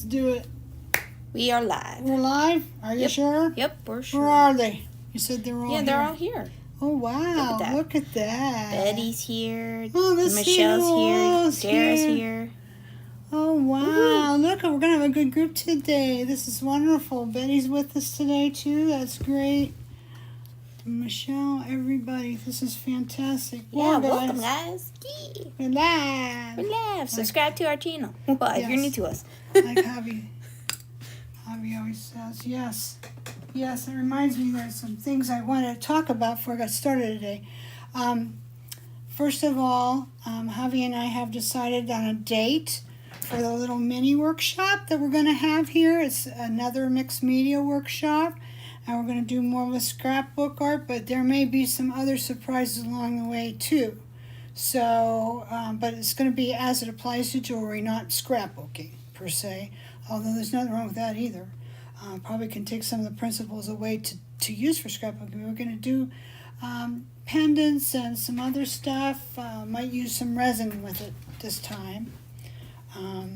Let's do it. We are live. We're live? Are you sure? Yep, we're sure. Where are they? You said they're all here. Yeah, they're all here. Oh, wow. Look at that. Look at that. Betty's here. Oh, Michelle's here. Dara's here. Oh, wow. Woo-hoo. Look, we're going to have a good group today. This is wonderful. Betty's with us today, too. That's great. Michelle, everybody, this is fantastic. Yeah, guys. welcome, guys. We're live. We're live. Subscribe to our channel. If you're new to us. Like Javi always says, yes. Yes, it reminds me there's some things I wanted to talk about before I got started today. First of all, Javi and I have decided on a date for the little mini workshop that we're going to have here. It's another mixed media workshop, and we're going to do more with scrapbook art, but there may be some other surprises along the way too. So, but it's going to be as it applies to jewelry, not scrapbooking per se, although there's nothing wrong with that either. Probably can take some of the principles away to use for scrapbooking. We're going to do pendants and some other stuff. Might use some resin with it this time. I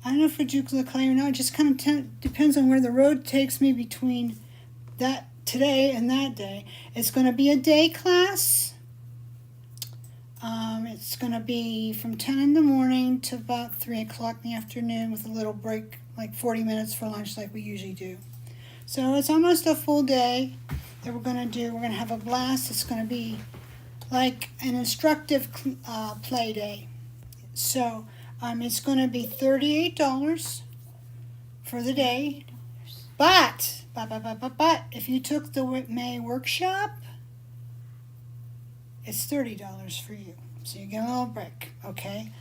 don't know if it's Juke clay or not. It just kind of depends on where the road takes me between that today and that day. It's going to be a day class. It's going to be from 10 in the morning to about 3 o'clock in the afternoon with a little break, like 40 minutes for lunch like we usually do. So it's almost a full day that we're going to do. We're going to have a blast. It's going to be like an instructive play day. So it's going to be $38 for the day. But if you took the May workshop, it's $30 for you. So you get a little break, okay?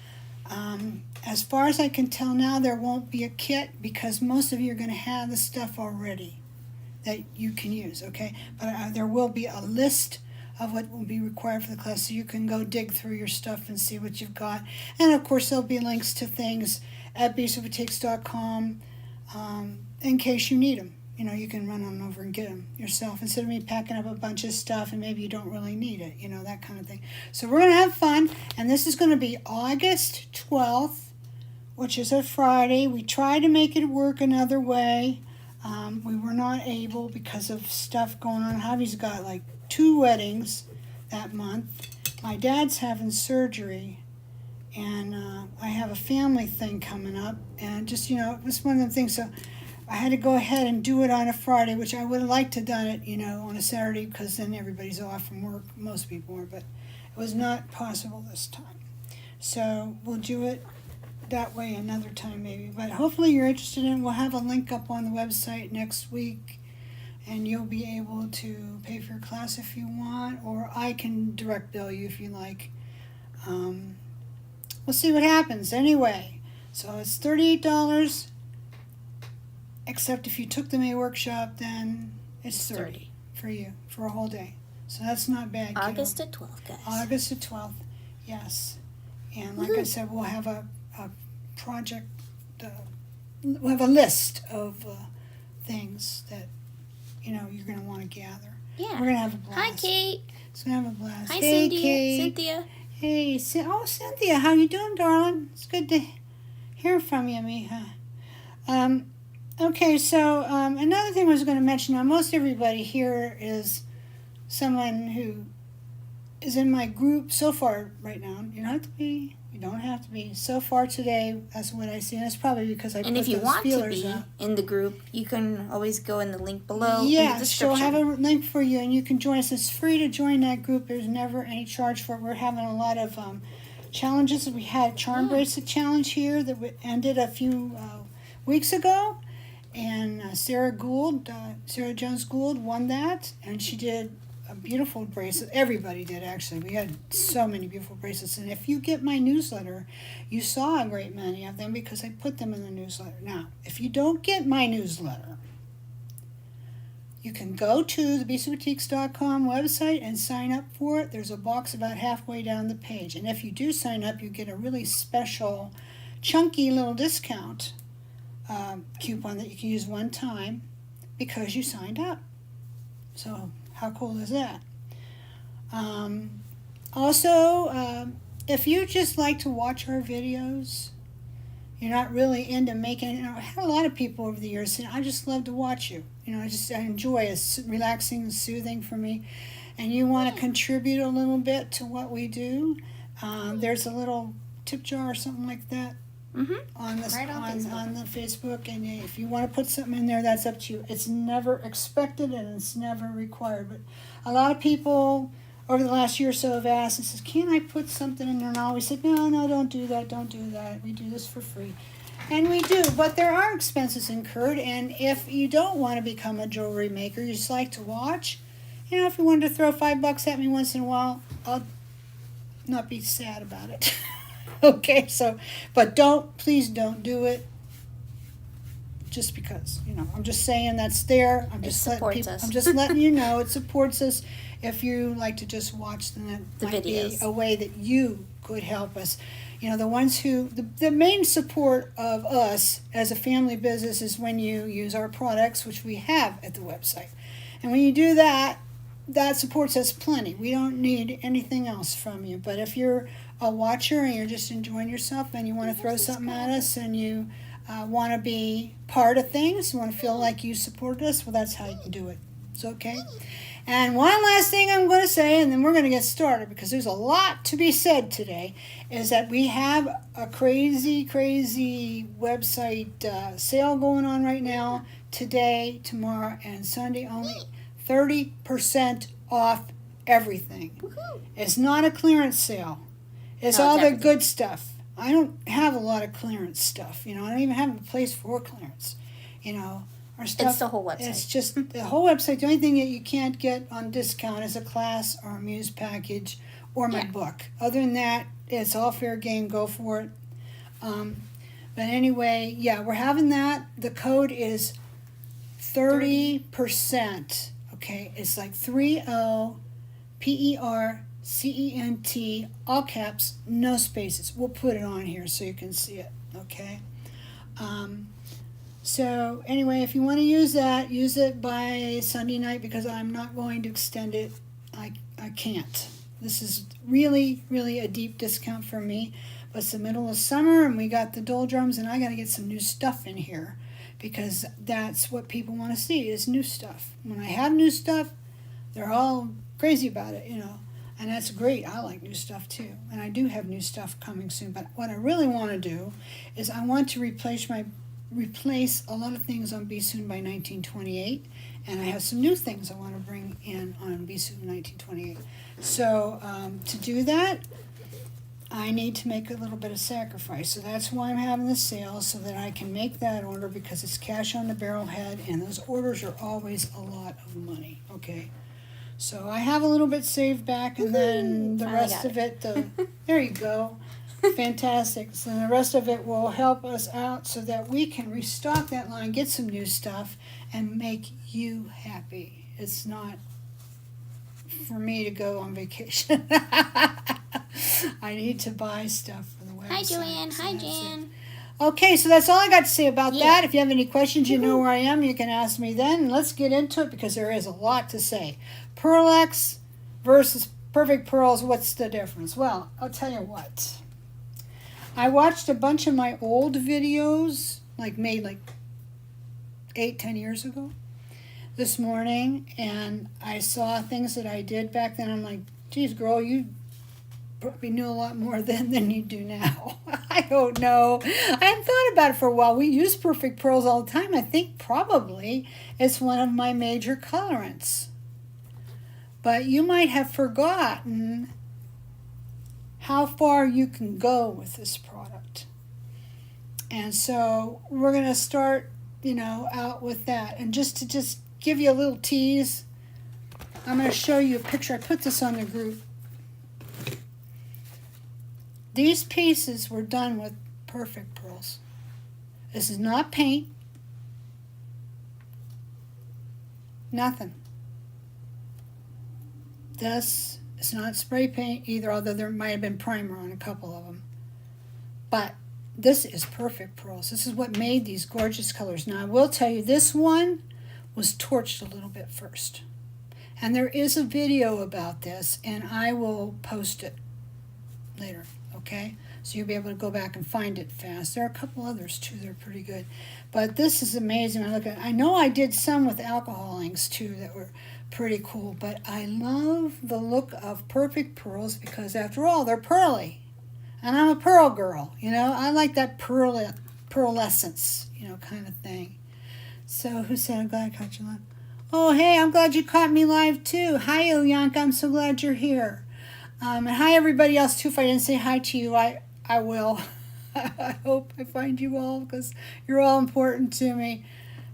As far as I can tell now, there won't be a kit because most of you are going to have the stuff already that you can use, okay? But there will be a list of what will be required for the class, so you can go dig through your stuff and see what you've got. And of course, there'll be links to things at beastofboutiques.com in case you need them. You know, you can run on over and get them yourself instead of me packing up a bunch of stuff and maybe you don't really need it, you know, that kind of thing. So we're going to have fun, and this is going to be August 12th, which is a Friday. We tried to make it work another way. We were not able because of stuff going on. Javi's got like 2 weddings that month. My dad's having surgery, and I have a family thing coming up, and just, you know, it was one of the things. So I had to go ahead and do it on a Friday, which I would have liked to have done it, you know, on a Saturday because then everybody's off from work. Most people are, but it was not possible this time. So we'll do it that way another time maybe. But hopefully you're interested in it. We'll have a link up on the website next week, and you'll be able to pay for your class if you want, or I can direct bill you if you like. We'll see what happens. Anyway, so it's $38. Except if you took the May workshop, then it's $30 for you for a whole day. So that's not bad. August the 12th, guys. August the 12th, yes. And like I said, we'll have a project, we'll have a list of things that, you know, you're going to want to gather. Yeah. We're going to have a blast. Hi, Kate. It's going to have a blast. Hi, hey, Cynthia. Kate. Cynthia. Hey, Cynthia, how you doing, darling? It's good to hear from you, mija. Okay, so another thing I was going to mention, now most everybody here is someone who is in my group so far right now. You don't have to be. You don't have to be. So far today, that's what I see, and it's probably because I put those feelers out. And if you want to be in the group, you can always go in the link below in the Yeah, description. she'll have a link for you, and you can join us. It's free to join that group. There's never any charge for it. We're having a lot of challenges. We had a charm bracelet challenge here that ended a few weeks ago. And Sarah Jones Gould won that, and she did a beautiful bracelet. Everybody did, actually. We had so many beautiful bracelets. And if you get my newsletter, you saw a great many of them because I put them in the newsletter. Now, if you don't get my newsletter, you can go to the beastofboutiques.com website and sign up for it. There's a box about halfway down the page. And if you do sign up, you get a really special, chunky little discount coupon that you can use one time because you signed up. So how cool is that? Also, if you just like to watch our videos, You're not really into making, you know, I had a lot of people over the years saying, I just love to watch you. You know, I enjoy it. It's relaxing and soothing for me. And you want to contribute a little bit to what we do. There's a little tip jar or something like that on the Right on Facebook. on the Facebook, and if you want to put something in there, that's up to you. It's never expected and it's never required. But a lot of people over the last year or so have asked and says, "Can I put something in there?" And I always said, "No, don't do that. Don't do that. We do this for free." And we do, but there are expenses incurred. And if you don't want to become a jewelry maker, you just like to watch. You know, if you wanted to throw $5 at me once in a while, I'll not be sad about it. Okay, so, but please don't do it just because, you know, I'm just saying that's there. I'm just letting you know it supports us. If you like to just watch them, that might videos. be a way that you could help us. You know, the ones who, the main support of us as a family business is when you use our products, which we have at the website. And when you do that, that supports us plenty. We don't need anything else from you. But if you're a watcher and you're just enjoying yourself and you want to throw something at us and you want to be part of things, you want to feel like you supported us, well, that's how you can do it. It's okay. And one last thing I'm going to say, and then we're going to get started because there's a lot to be said today, is that we have a crazy website sale going on right now, today, tomorrow, and Sunday only. 30% off everything. Woohoo. It's not a clearance sale. It's No, all it's the everything. good stuff. I don't have a lot of clearance stuff. You know, I don't even have a place for clearance. You know, our stuff. It's the whole website. It's just the whole website. The only thing that you can't get on discount is a class or a muse package or my book. Other than that, it's all fair game. Go for it. But anyway, yeah, we're having that. The code is 30%. Okay, it's like 30PERCENT, all caps, no spaces. We'll put it on here so you can see it. Okay. So anyway, if you want to use that, use it by Sunday night because I'm not going to extend it. I can't. This is really a deep discount for me. But it's the middle of summer and we got the doldrums and I got to get some new stuff in here. Because that's what people want to see is new stuff. When I have new stuff, they're all crazy about it, you know. And that's great. I like new stuff too. And I do have new stuff coming soon. But what I really want to do is I want to replace a lot of things on Be Soon by 1928. And I have some new things I want to bring in on Be Soon 1928. So to do that, I need to make a little bit of sacrifice. So that's why I'm having the sale, so that I can make that order because it's cash on the barrelhead, and those orders are always a lot of money, okay? So I have a little bit saved back, and then the Finally rest got of it, there you go. Fantastic. So the rest of it will help us out so that we can restock that line, get some new stuff, and make you happy. It's not for me to go on vacation. I need to buy stuff for the website. Hi, Joanne. So Hi, that's it. Jan. Okay, so that's all I got to say about Yeah. that. If you have any questions, you know where I am. You can ask me then. And let's get into it because there is a lot to say. Pearl X versus Perfect Pearls, what's the difference? Well, I'll tell you what. I watched a bunch of my old videos, made 8-10 years ago, this morning, and I saw things that I did back then. I'm like, geez, girl, you probably knew a lot more then than you do now. I don't know. I hadn't thought about it for a while. We use Perfect Pearls all the time. I think probably it's one of my major colorants. But you might have forgotten how far you can go with this product. And so we're going to start, out with that. And just to give you a little tease, I'm going to show you a picture. I put this on the group. These pieces were done with Perfect Pearls. This is not paint. Nothing. This is not spray paint either, although there might have been primer on a couple of them. But this is Perfect Pearls. This is what made these gorgeous colors. Now, I will tell you, this one was torched a little bit first. And there is a video about this, and I will post it later, okay? So you'll be able to go back and find it fast. There are a couple others too that are pretty good. But this is amazing. I know I did some with alcohol inks too that were pretty cool. But I love the look of Perfect Pearls because after all, they're pearly. And I'm a pearl girl, you know. I like that pearlescence, you know, kind of thing. So who said I'm glad I caught you live? Oh, hey, I'm glad you caught me live too. Hi, Ilyanka. I'm so glad you're here. And hi, everybody else too. If I didn't say hi to you, I will. I hope I find you all because you're all important to me.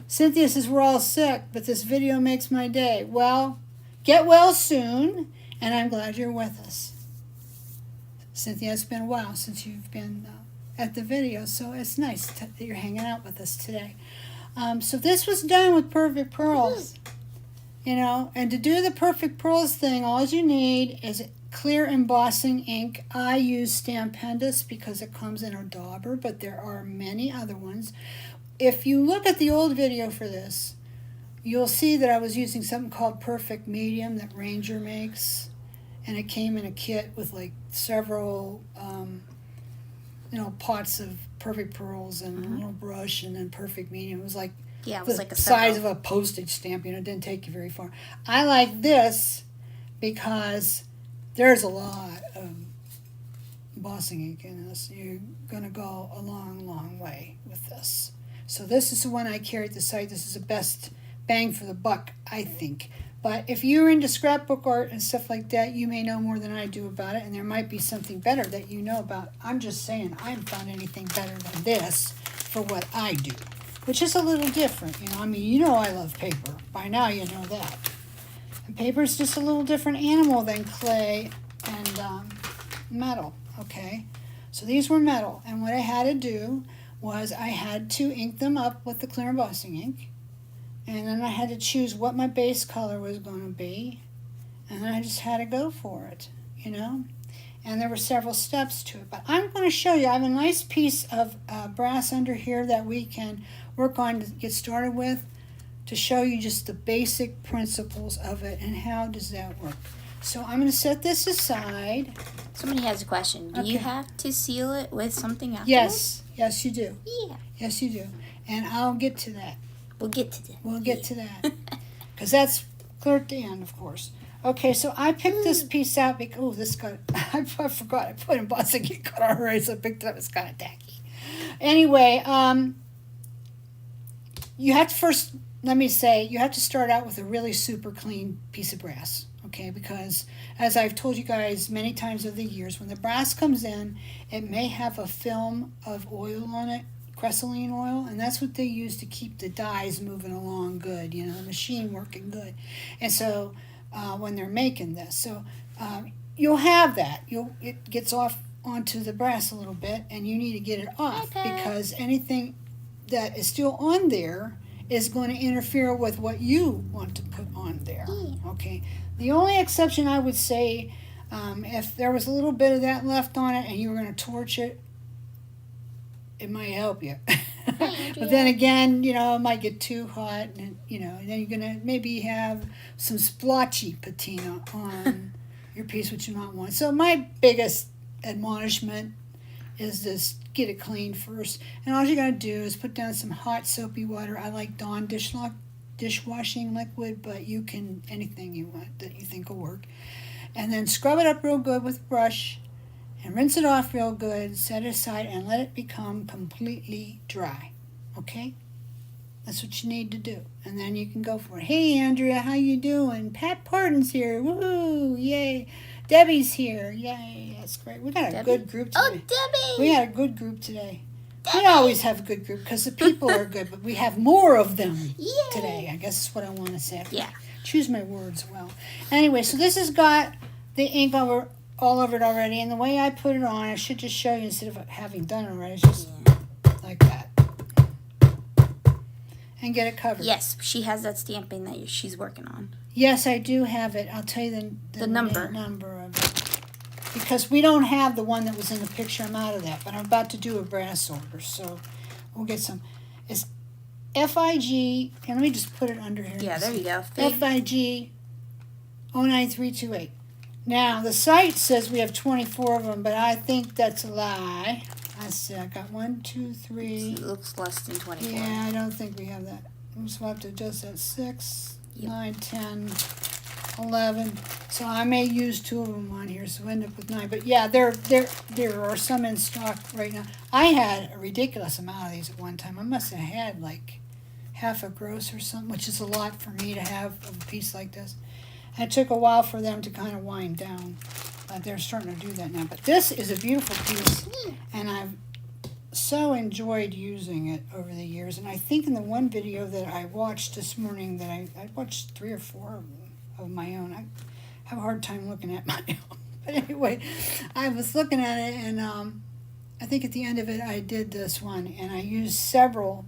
Cynthia says we're all sick, but this video makes my day. Well, get well soon, and I'm glad you're with us. Cynthia, it's been a while since you've been at the video, so it's nice that you're hanging out with us today. So this was done with Perfect Pearls, you know, and to do the Perfect Pearls thing, all you need is clear embossing ink. I use Stampendous because it comes in a dauber, but there are many other ones. If you look at the old video for this, you'll see that I was using something called Perfect Medium that Ranger makes, and it came in a kit with like several, you know, pots of Perfect Pearls and a little brush and then Perfect Medium. It was like the size of a postage stamp, you know, it didn't take you very far. I like this because there's a lot of embossing ink in this. You're going to go a long, long way with this. So this is the one I carry at the site. This is the best bang for the buck, I think. But if you're into scrapbook art and stuff like that, you may know more than I do about it, and there might be something better that you know about. I'm just saying I haven't found anything better than this for what I do, which is a little different. You know, I mean, you know I love paper. By now you know that. And paper is just a little different animal than clay and metal, okay? So these were metal, and what I had to do was I had to ink them up with the clear embossing ink, and then I had to choose what my base color was going to be, and then I just had to go for it, you know? And there were several steps to it, but I'm going to show you. I have a nice piece of brass under here that we can work on to get started with to show you just the basic principles of it and how does that work. So I'm going to set this aside. Somebody has a question. Do you have to seal it with something afterwards? Yes. Yes, you do. Yeah. Yes, you do. And I'll get to that. We'll get to that. We'll get to that. Because that's clear at the end, of course. Okay, so I picked this piece out because, oh, this got, I forgot I put embossing ink on already, so I picked it up. It's kind of tacky. Anyway, you have to first, let me say, you have to start out with a really super clean piece of brass, okay? Because as I've told you guys many times over the years, when the brass comes in, it may have a film of oil on it, Cresseline oil, and that's what they use to keep the dies moving along good, you know, the machine working good. And so when they're making this, so you'll have that. It gets off onto the brass a little bit, and you need to get it off because anything that is still on there is going to interfere with what you want to put on there. Okay. The only exception I would say, if there was a little bit of that left on it and you were going to torch it, it might help you. But then again, you know, it might get too hot, and you know, and then you're gonna maybe have some splotchy patina on your piece, which you might want. So my biggest admonishment is this: get it clean first, and all you gotta do is put down some hot soapy water. I like Dawn dishwashing liquid, but you can anything you want that you think will work, and then scrub it up real good with a brush. And rinse it off real good, set it aside, and let it become completely dry. Okay? That's what you need to do. And then you can go for it. Hey, Andrea, how you doing? Pat Parton's here. Woohoo! Yay. Debbie's here. Yay. That's great. We got a good group today. Oh, Debbie! We got a good group today. We always have a good group because the people are good, but we have more of them today. I guess that's what I want to say. Yeah. Choose my words well. Anyway, so this has got the ink all over it already, and the way I put it on, I should just show you instead of having done it already. It's just like that, and get it covered. Yes, she has that stamping that she's working on. Yes, I do have it. I'll tell you the number of it, because we don't have the one that was in the picture. I'm out of that, but I'm about to do a brass order, so we'll get some. It's FIG, and let me just put it under here. Yeah, there you go. FIG 09328. Now, the site says we have 24 of them, but I think that's a lie. I see, I got 1, 2, 3. It looks less than 24. Yeah, I don't think we have that. We'll have to adjust that. 6, Yep. 9, 10, 11. So I may use 2 of them on here, so end up with 9. But yeah, there are some in stock right now. I had a ridiculous amount of these at one time. I must have had like half a gross or something, which is a lot for me to have of a piece like this. And it took a while for them to kind of wind down. But they're starting to do that now. But this is a beautiful piece, and I've so enjoyed using it over the years. And I think in the one video that I watched this morning, that I watched 3 or 4 of my own. I have a hard time looking at my own. But anyway, I was looking at it, and I think at the end of it I did this one, and I used several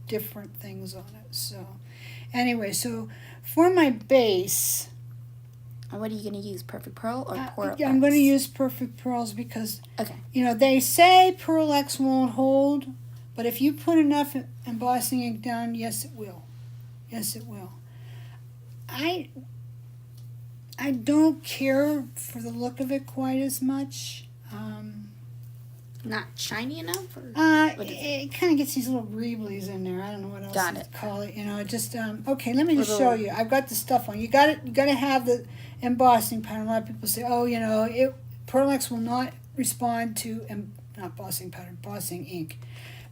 different things on it. So anyway, so for my base, And what are you going to use? Perfect Pearl or Pearl I'm going to X? use Perfect Pearls because, Okay. you know, they say Pearl X won't hold, but if you put enough embossing ink down, yes, it will. Yes, it will. I don't care for the look of it quite as much. Not shiny enough? Or what is It kind of gets these little greeblies in there. I don't know what else Got to it. call it. You know, it just okay. Let me just Little- show you. I've got the stuff on. You got it. You got to have the embossing pattern. A lot of people say, oh, you know, Pearl X will not respond to not embossing pattern, embossing ink,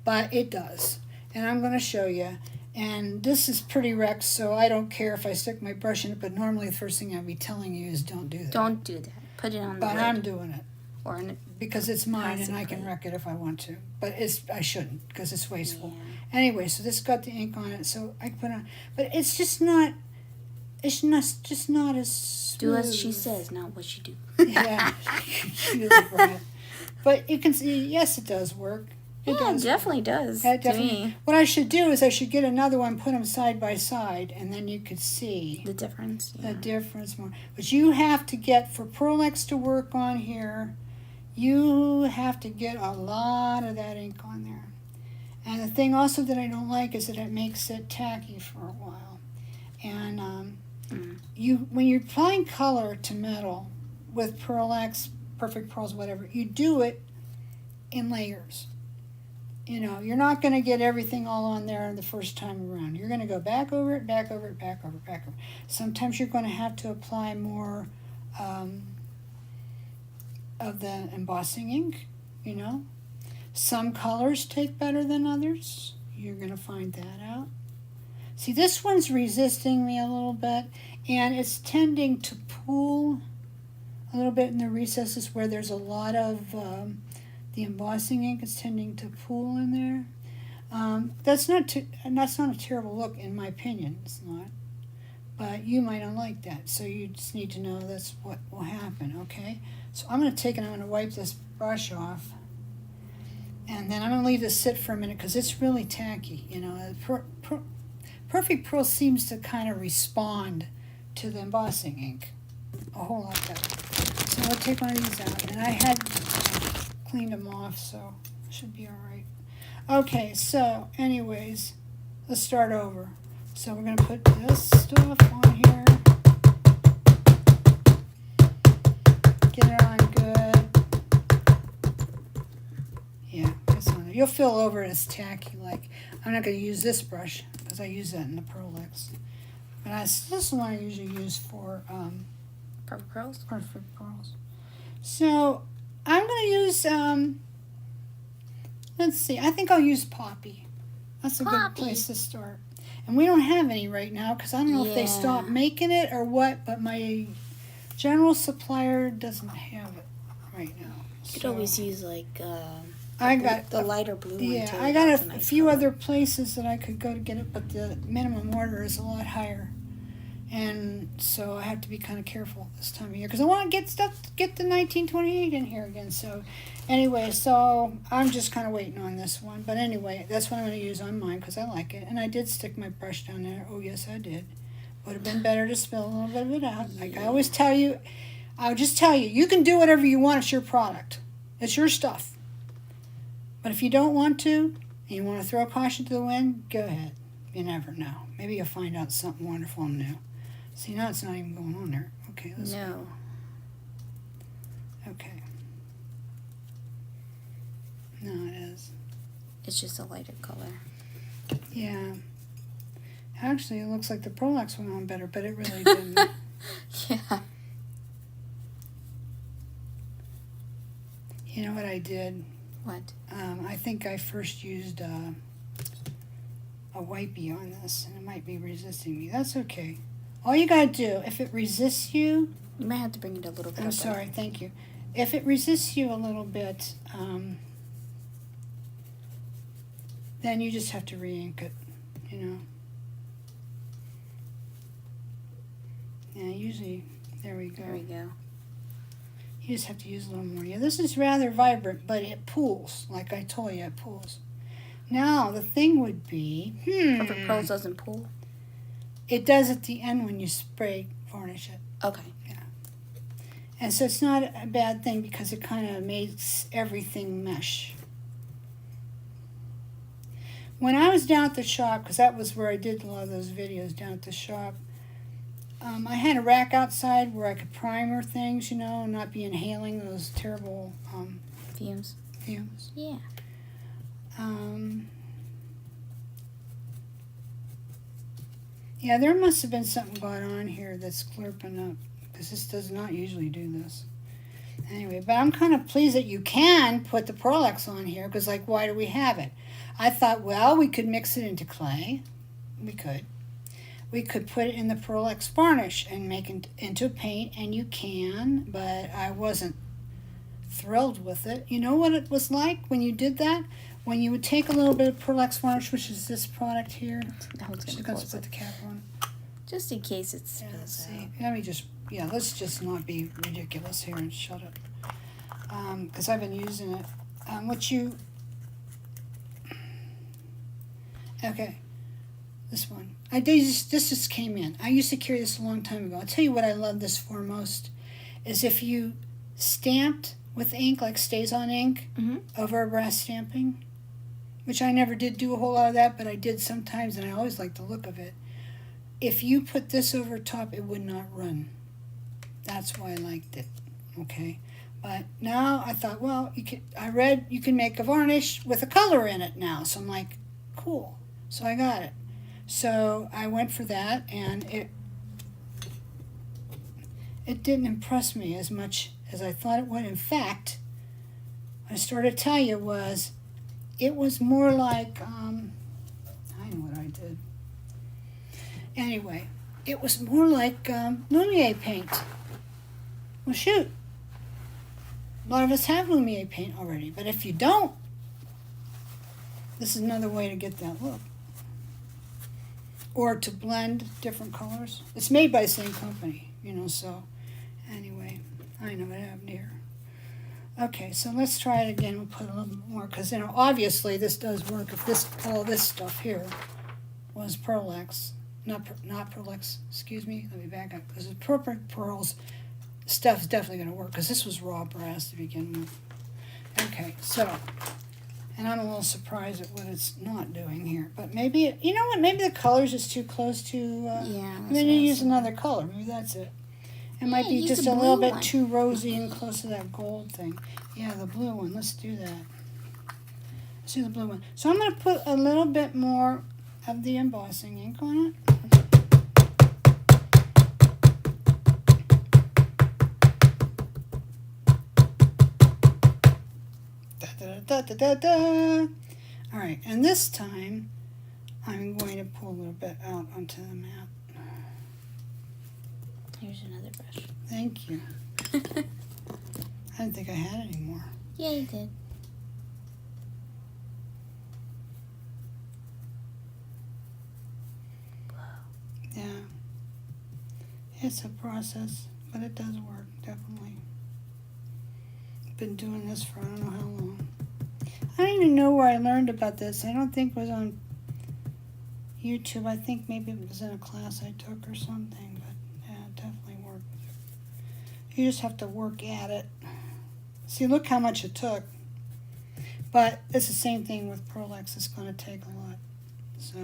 but it does. And I'm going to show you. And this is pretty wrecked, so I don't care if I stick my brush in it. But normally, the first thing I'd be telling you is don't do that. Don't do that. Put it on the But lid. I'm doing it Or in because it's mine and I can Concentrate. wreck it if I want to. But I shouldn't because it's wasteful. Yeah. Anyway, so this got the ink on it, so I put on. But it's just not. It's not just not as smooth. Do as she says, not what she do. Yeah, she doesn't write. But you can see. Yes, it does work. It Yeah, does. it definitely does. It To definitely- me, What I should do is I should get another one, put them side by side, and then you could see the difference. the Yeah. difference more. But you have to get, for Pearl X to work on here, you have to get a lot of that ink on there. And the thing also that I don't like is that it makes it tacky for a while. And when you're applying color to metal with Pearl X, Perfect Pearls, whatever, you do it in layers. You know, you're not going to get everything all on there the first time around. You're going to go back over it, back over it, back over it, back over it. Sometimes you're going to have to apply more of the embossing ink, you know. Some colors take better than others. You're going to find that out. See, this one's resisting me a little bit, and it's tending to pool a little bit in the recesses where there's a lot of the embossing ink is tending to pool in there. That's not a terrible look in my opinion. It's not, but you might not like that. So you just need to know that's what will happen. Okay. So I'm going to take and I'm going to wipe this brush off, and then I'm going to leave this sit for a minute because it's really tacky. You know, Perfect Pearl seems to kind of respond to the embossing ink a whole lot better. So I'll take one of these out, and I had cleaned them off, so it should be all right. Okay, so anyways, let's start over. So we're going to put this stuff on here. Get it on good. Yeah, it's on there. You'll feel over it as tacky. Like, I'm not going to use this brush because I use that in the Pearl X. But this is the one I usually use for Perfect Pearls? Perfect Pearls. So I'm going to use, let's see, I think I'll use Poppy. That's a good Poppy. place to start. And we don't have any right now because I don't know if they Yeah. stopped making it or what, but my general supplier doesn't have it right now. You could So always use like I got the lighter blue one yeah, too. I got That's a nice few color. other places that I could go to get it, but the minimum order is a lot higher. And so I have to be kind of careful this time of year because I want to get the 1928 in here again. So anyway, so I'm just kind of waiting on this one. But anyway, that's what I'm going to use on mine because I like it. And I did stick my brush down there. Oh, yes, I did. Would have been better to spill a little bit of it out. Like I always tell you, I'll just tell you, you can do whatever you want. It's your product. It's your stuff. But if you don't want to, and you want to throw caution to the wind, go ahead. You never know. Maybe you'll find out something wonderful and new. See, now it's not even going on there. Okay, let's No. Okay. No, it is. It's just a lighter color. Yeah. Actually, it looks like the Prolax went on better, but it really didn't. Yeah. You know what I did? What? I think I first used a wipey on this, and it might be resisting me. That's okay. All you gotta do, if it resists you, You might have to bring it a little bit I'm up. sorry, thank you. If it resists you a little bit, then you just have to re-ink it, you know. Yeah, usually, there we go. There we go. You just have to use a little more. Yeah, this is rather vibrant, but it pools. Like I told you, it pools. Now, the thing would be, Perfect Pearls doesn't pull? it does at the end when you spray varnish it. Okay. And so it's not a bad thing because it kind of makes everything mesh. When I was down at the shop, because that was where I did a lot of those videos down at the shop, I had a rack outside where I could primer things, you know, and not be inhaling those terrible Fumes. fumes. Yeah. Yeah, there must have been something going on here that's clerping up, because this does not usually do this. Anyway, but I'm kind of pleased that you can put the Prolax on here, because, like, why do we have it? I thought, well, we could mix it into clay. We could. We could put it in the Prolax varnish and make it into paint, and you can, but I wasn't thrilled with it. You know what it was like when you did that? When you would take a little bit of Prolax varnish, which is this product here. That one's Just gonna going close to put it. the cap on. Just in case it Yeah, let's spills see. out. Let me just, let's just not be ridiculous here and shut it. Because I've been using it. Okay, this one. This just came in. I used to carry this a long time ago. I'll tell you what I love this for most, is if you stamped with ink, like Stays-On ink, over a brass stamping, which I never did do a whole lot of that, but I did sometimes, and I always liked the look of it. If you put this over top, it would not run. That's why I liked it, okay? But now I thought, well, I read you can make a varnish with a color in it now. So I'm like, cool. So I got it. So I went for that, and it didn't impress me as much as I thought it would. In fact, what I started to tell you was, it was more like, I know what I did. Anyway, it was more like Lumiere paint. Well, shoot. A lot of us have Lumiere paint already, but if you don't, this is another way to get that look. Or to blend different colors. It's made by the same company, you know, so anyway, I know what happened here. Okay, so let's try it again. We'll put a little bit more, because, you know, obviously this does work if all this stuff here was Prolax. Not Prolax, excuse me, let me back up, because the Perfect Pearls stuff is definitely going to work, because this was raw brass to begin with. Okay, so, and I'm a little surprised at what it's not doing here, but maybe, you know what, maybe the color's just too close to, Yeah. then you use another color, maybe that's it. It might be use just the a little blue bit one. too rosy and close to that gold thing. Yeah, the blue one, let's do that. Let's do the blue one. So I'm going to put a little bit more of the embossing ink on it. All right, and this time I'm going to pull a little bit out onto the map. Here's another brush. Thank you. I didn't think I had any more. Yeah, you did. Yeah. It's a process, but it does work, definitely. Been doing this for I don't know how long. I don't even know where I learned about this. I don't think it was on YouTube. I think maybe it was in a class I took or something, but yeah, it definitely worked. You just have to work at it. See, look how much it took. But it's the same thing with Prolax. It's going to take a lot. So.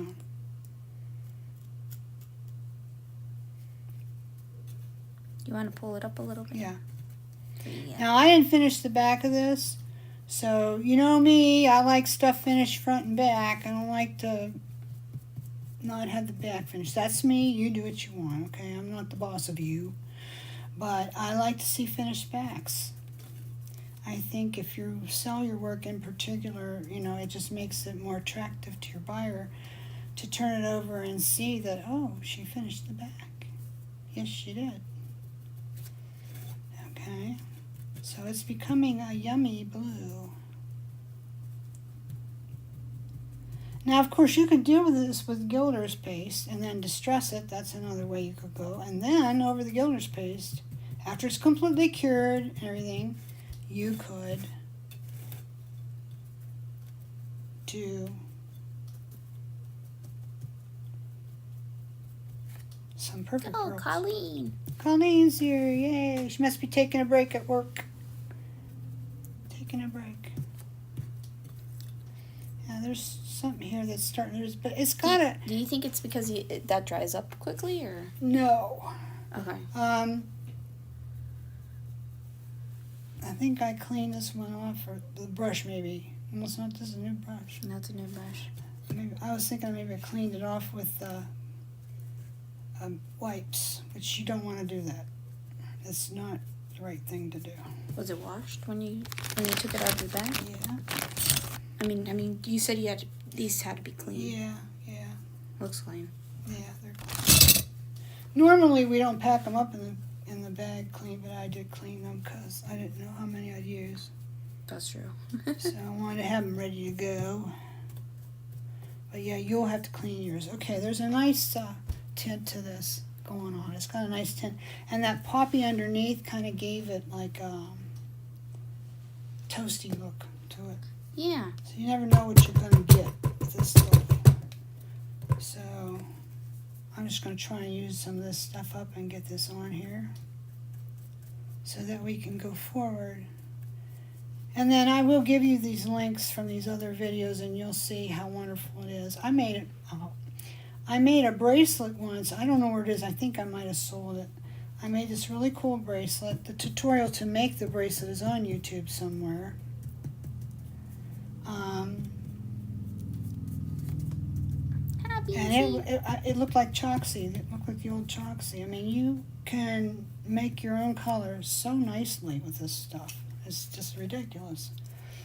You want to pull it up a little bit? Yeah. for you yet. Now, I didn't finish the back of this, so you know me, I like stuff finished front and back. I don't like to not have the back finished. That's me. You do what you want, okay? I'm not the boss of you. But I like to see finished backs. I think if you sell your work in particular, you know, it just makes it more attractive to your buyer to turn it over and see that, oh, she finished the back. Yes, she did. Okay. So it's becoming a yummy blue. Now, of course, you could deal with this with Gilder's paste and then distress it. That's another way you could go. And then over the Gilder's paste, after it's completely cured and everything, you could do some perfect Oh, pearls. Colleen. Colleen's here, yay. She must be taking a break at work. Taking a break. Yeah, there's something here that's starting to, but it's got a, Do you think it's because that dries up quickly, or? no. Okay. I think I cleaned this one off, or the brush maybe. No, it's not, this is a new brush. That's a new brush. Maybe, I was thinking maybe I cleaned it off with wipes, which you don't want to do that. It's not the right thing to do. Was it washed when you took it out of the bag? Yeah. I mean, you said these had to be clean. Yeah. Looks clean. Yeah, they're clean. Normally we don't pack them up in the bag clean, but I did clean them because I didn't know how many I'd use. That's true. So I wanted to have them ready to go. But yeah, you'll have to clean yours. Okay, there's a nice tint to this going on. It's got a nice tint. And that poppy underneath kind of gave it like toasty look to it. Yeah. So you never know what you're going to get with this stuff. So I'm just going to try and use some of this stuff up and get this on here so that we can go forward. And then I will give you these links from these other videos and you'll see how wonderful it is. I made a bracelet once. I don't know where it is. I think I might have sold it. I made this really cool bracelet. The tutorial to make the bracelet is on YouTube somewhere. And it looked like Choxy. It looked like the old Choxy. I mean, you can make your own colors so nicely with this stuff. It's just ridiculous.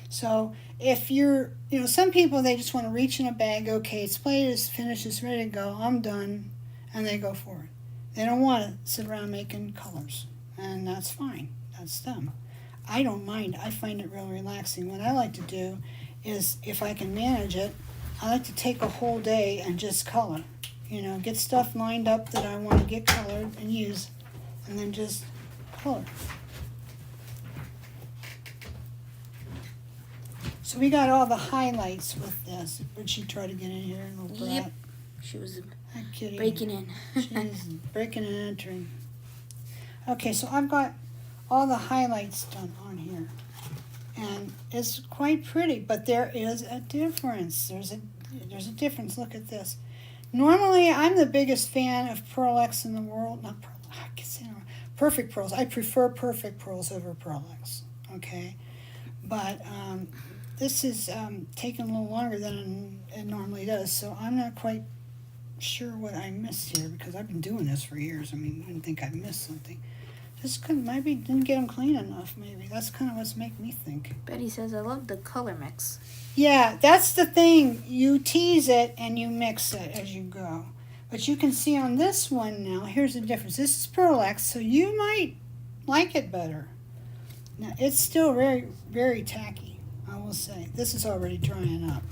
So if you're, some people, they just want to reach in a bag, okay, it's plated, it's finished, it's ready to go, I'm done, and they go for it. They don't want to sit around making colors, and that's fine. That's them. I don't mind. I find it real relaxing. What I like to do is, if I can manage it, I like to take a whole day and just color. Get stuff lined up that I want to get colored and use, and then just color. So we got all the highlights with this. Would she try to get in here? Little brat? Yep. She was That kitty. breaking in. She's breaking and entering. Okay, so I've got all the highlights done on here. And it's quite pretty, but there is a difference. There's a difference. Look at this. Normally, I'm the biggest fan of Pearl X in the world. Not Pearl, I can say it wrong. Perfect pearls. I prefer perfect pearls over Pearl X. Okay? But this is taking a little longer than it normally does, so I'm not quite sure what I missed here because I've been doing this for years. I mean, I didn't think I missed something. Just maybe didn't get them clean enough, maybe. That's kind of what's making me think. Betty says, I love the color mix. Yeah, that's the thing. You tease it and you mix it as you go. But you can see on this one now, here's the difference. This is Pearl X, so you might like it better. Now, it's still very, very tacky, I will say. This is already drying up.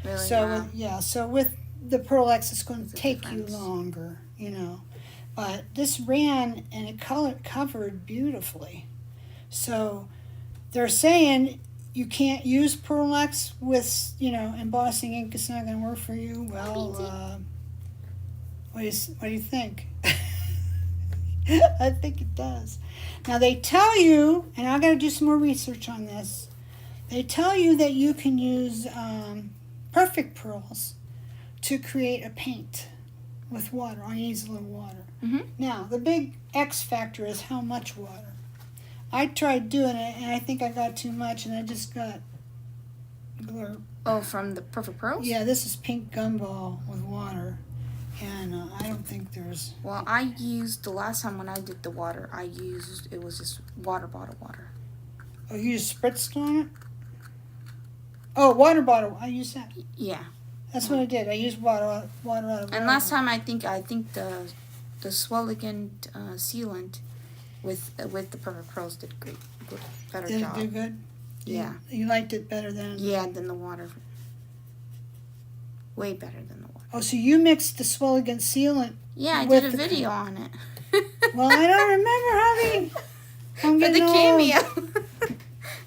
Really? So, Wow. So with the Pearl X, it's going to There's a take difference. you longer, But this ran and it covered beautifully. So they're saying you can't use Pearl X with, embossing ink. It's not going to work for you. Well, what do you think? I think it does. Now they tell you, and I got to do some more research on this. They tell you that you can use perfect pearls to create a paint with water. All you need is a little water. Mm-hmm. Now, the big X factor is how much water. I tried doing it, and I think I got too much, and I just got glurp. Oh, from the Perfect Pearls? Yeah, this is pink gumball with water, and I don't think there's... Well, I used, the last time when I did the water, it was just water bottle water. Oh, you just spritzed on it? Oh, water bottle. I used that. Yeah. That's what I did. I used water out of water. And last time I think the Swelligant sealant with the Perfect Pearls did better Did job. it do good? Yeah. You liked it better than... Than the water. Way better than the water. Oh, so you mixed the Swelligant sealant. Yeah, I with did a the... video on it. Well, I don't remember, honey. I'm For the getting old. cameo.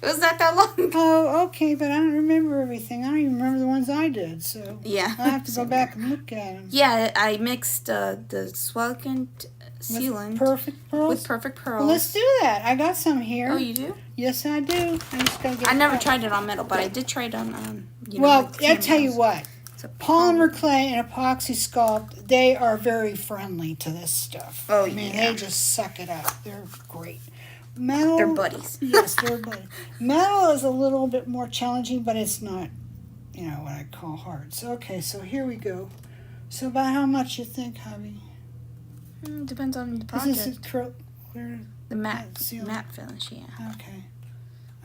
It was not that long ago. Oh, okay, but I don't remember everything. I don't even remember the ones I did, so... Yeah. I'll have to go back and look at them. Yeah, I mixed the Swelligant sealant Perfect Pearls? with Perfect Pearls. Well, let's do that. I got some here. Oh, you do? Yes, I do. I just gotta get I never it. tried it on metal, but I did try it on, Well, like I'll tell you cameos. what. So Polymer clay and epoxy sculpt, they are very friendly to this stuff. Oh, I mean, yeah. they just suck it up. They're great. Metal... They're buddies. Yes, they're buddies. Metal is a little bit more challenging, but it's not, what I call hard. So, okay, so here we go. So about how much you think, hubby? Depends on the This is project. The matte sealant. finish, yeah. Okay.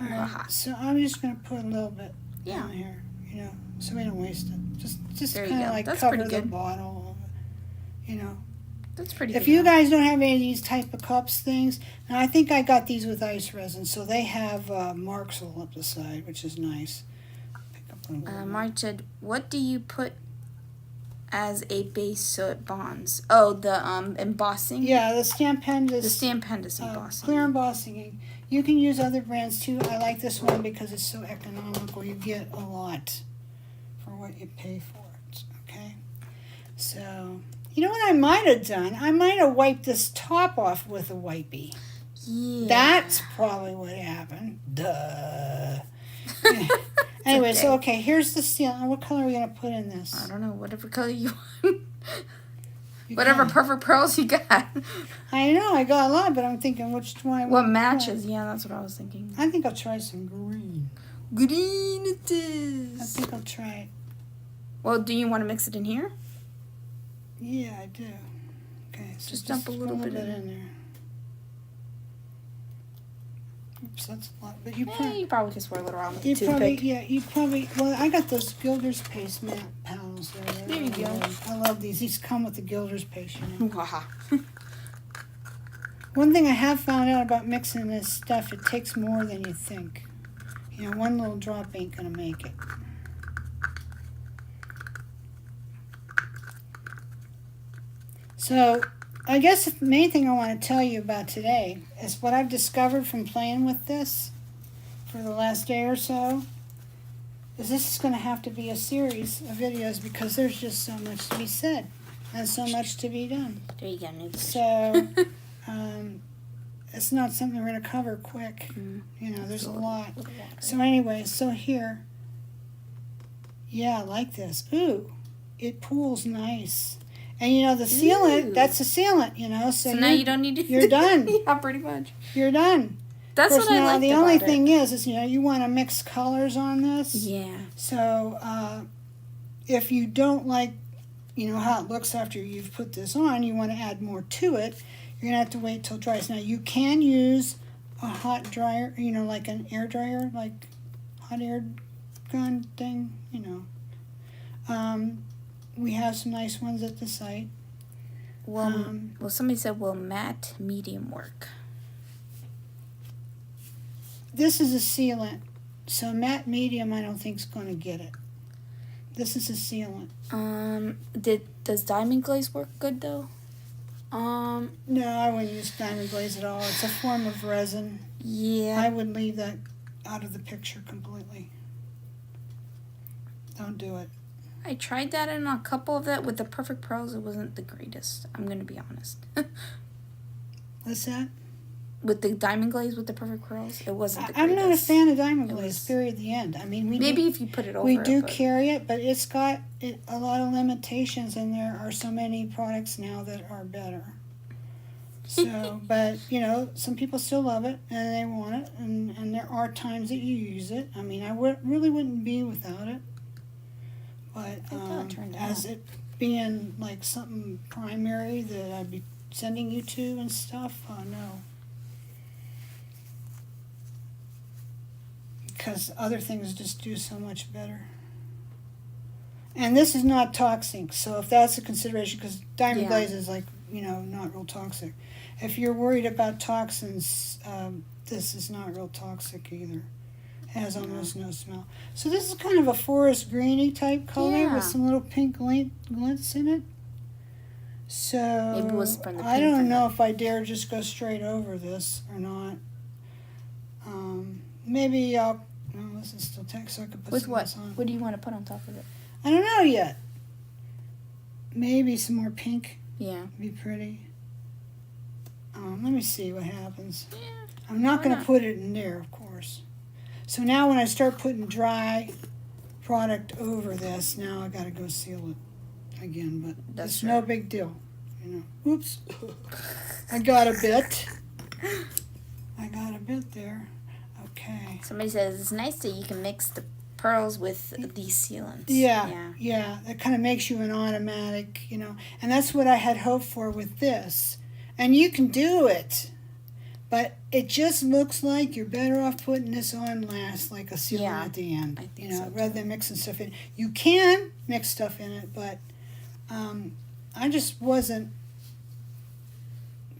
All Well, right. hot. So I'm just going to put a little bit Yeah. down here, so we don't waste it. Just There you kind of go. like That's cover pretty the good. bottle, That's pretty If good. you guys don't have any of these type of cups things, now I think I got these with ice resin, so they have marks all up the side, which is nice. Pick up one of them. Marge said, what do you put as a base so it bonds? Oh, the embossing? Yeah, the Stampendous. The Stampendous embossing. Clear embossing. You can use other brands too. I like this one because it's so economical. You get a lot for what you pay for it. Okay? So, you know what I might have done? I might have wiped this top off with a wipey. Yeah. That's probably what happened. Duh. Anyway, okay. so okay, here's the sealant. What color are we going to put in this? I don't know, whatever color you want. You Whatever can. Perfect Pearls you got. I know, I got a lot, but I'm thinking which one I What want to matches? put. Yeah, that's what I was thinking. I think I'll try some green. Green it I is. think I'll try it. Well, do you want to mix it in here? Yeah, I do. Okay, so Just dump a little bit in. in there. Oops, that's a lot. But you Yeah, probably, you probably can swirl it around with a toothpick. well, I got those Gilder's Paste matte pals there. There you go. I love these. These come with the Gilder's Paste, Haha. One thing I have found out about mixing this stuff, it takes more than you think. One little drop ain't gonna make it. So, I guess the main thing I want to tell you about today is what I've discovered from playing with this for the last day or so. Is this is going to have to be a series of videos because there's just so much to be said and so much to be done. There you go, new So, it's not something we're going to cover quick. There's a lot. So anyway, so here, yeah, I like this. Ooh, it pools nice. And the sealant, Ooh. that's the sealant, so now you don't need to. you're done. Yeah, pretty much. You're done. That's Of course, what I now like the about only it. thing is you want to mix colors on this. Yeah. So if you don't like, how it looks after you've put this on, you want to add more to it, you're going to have to wait till it dries. Now, you can use a hot dryer, like an air dryer, like hot air gun thing, We have some nice ones at the site. Well, somebody said, will matte medium work? This is a sealant, so matte medium I don't think is going to get it. This is a sealant. Does diamond glaze work good though? No, I wouldn't use diamond glaze at all. It's a form of resin. Yeah. I would leave that out of the picture completely. Don't do it. I tried that in a couple of that with the Perfect Pearls. It wasn't the greatest. I'm gonna be honest. What's that? With the diamond glaze with the Perfect Pearls, it wasn't the I'm greatest. not a fan of diamond It glaze. was- Period. The end. I mean, Maybe if you put it over. we do but carry it, but it's got a lot of limitations, and there are so many products now that are better. So, but you know, some people still love it and they want it, and there are times that you use it. I mean, really wouldn't be without it, but thought it turned as out. it being like something primary that I'd be sending you to and stuff, no. Because other things just do so much better. And this is not toxic, so if that's a consideration, because diamond Yeah. glaze is like, you know, not real toxic. If you're worried about toxins, this is not real toxic either. It has almost no smell. So this is kind of a forest greeny type color Yeah. with some little pink glints in it. So Maybe it was from the I pink don't from know the- if I dare just go straight over this or not. Maybe I'll. Oh, this is still text, so I could put With some of what? this on. What do you want to put on top of it? I don't know yet. Maybe some more pink Yeah. would be pretty. Let me see what happens. Yeah. I'm not Why going to not? put it in there, of course. So now when I start putting dry product over this, now I got to go seal it again. But That's it's true. no big deal. You know. Oops. I got a bit. I got a bit there. Okay. Somebody says it's nice that you can mix the pearls with these sealants. Yeah. That kind of makes you an automatic, you know. And that's what I had hoped for with this. And you can do it. But it just looks like you're better off putting this on last, like a sealant Yeah, at the end. I think you know, so, rather than mixing stuff in. You can mix stuff in it, but I just wasn't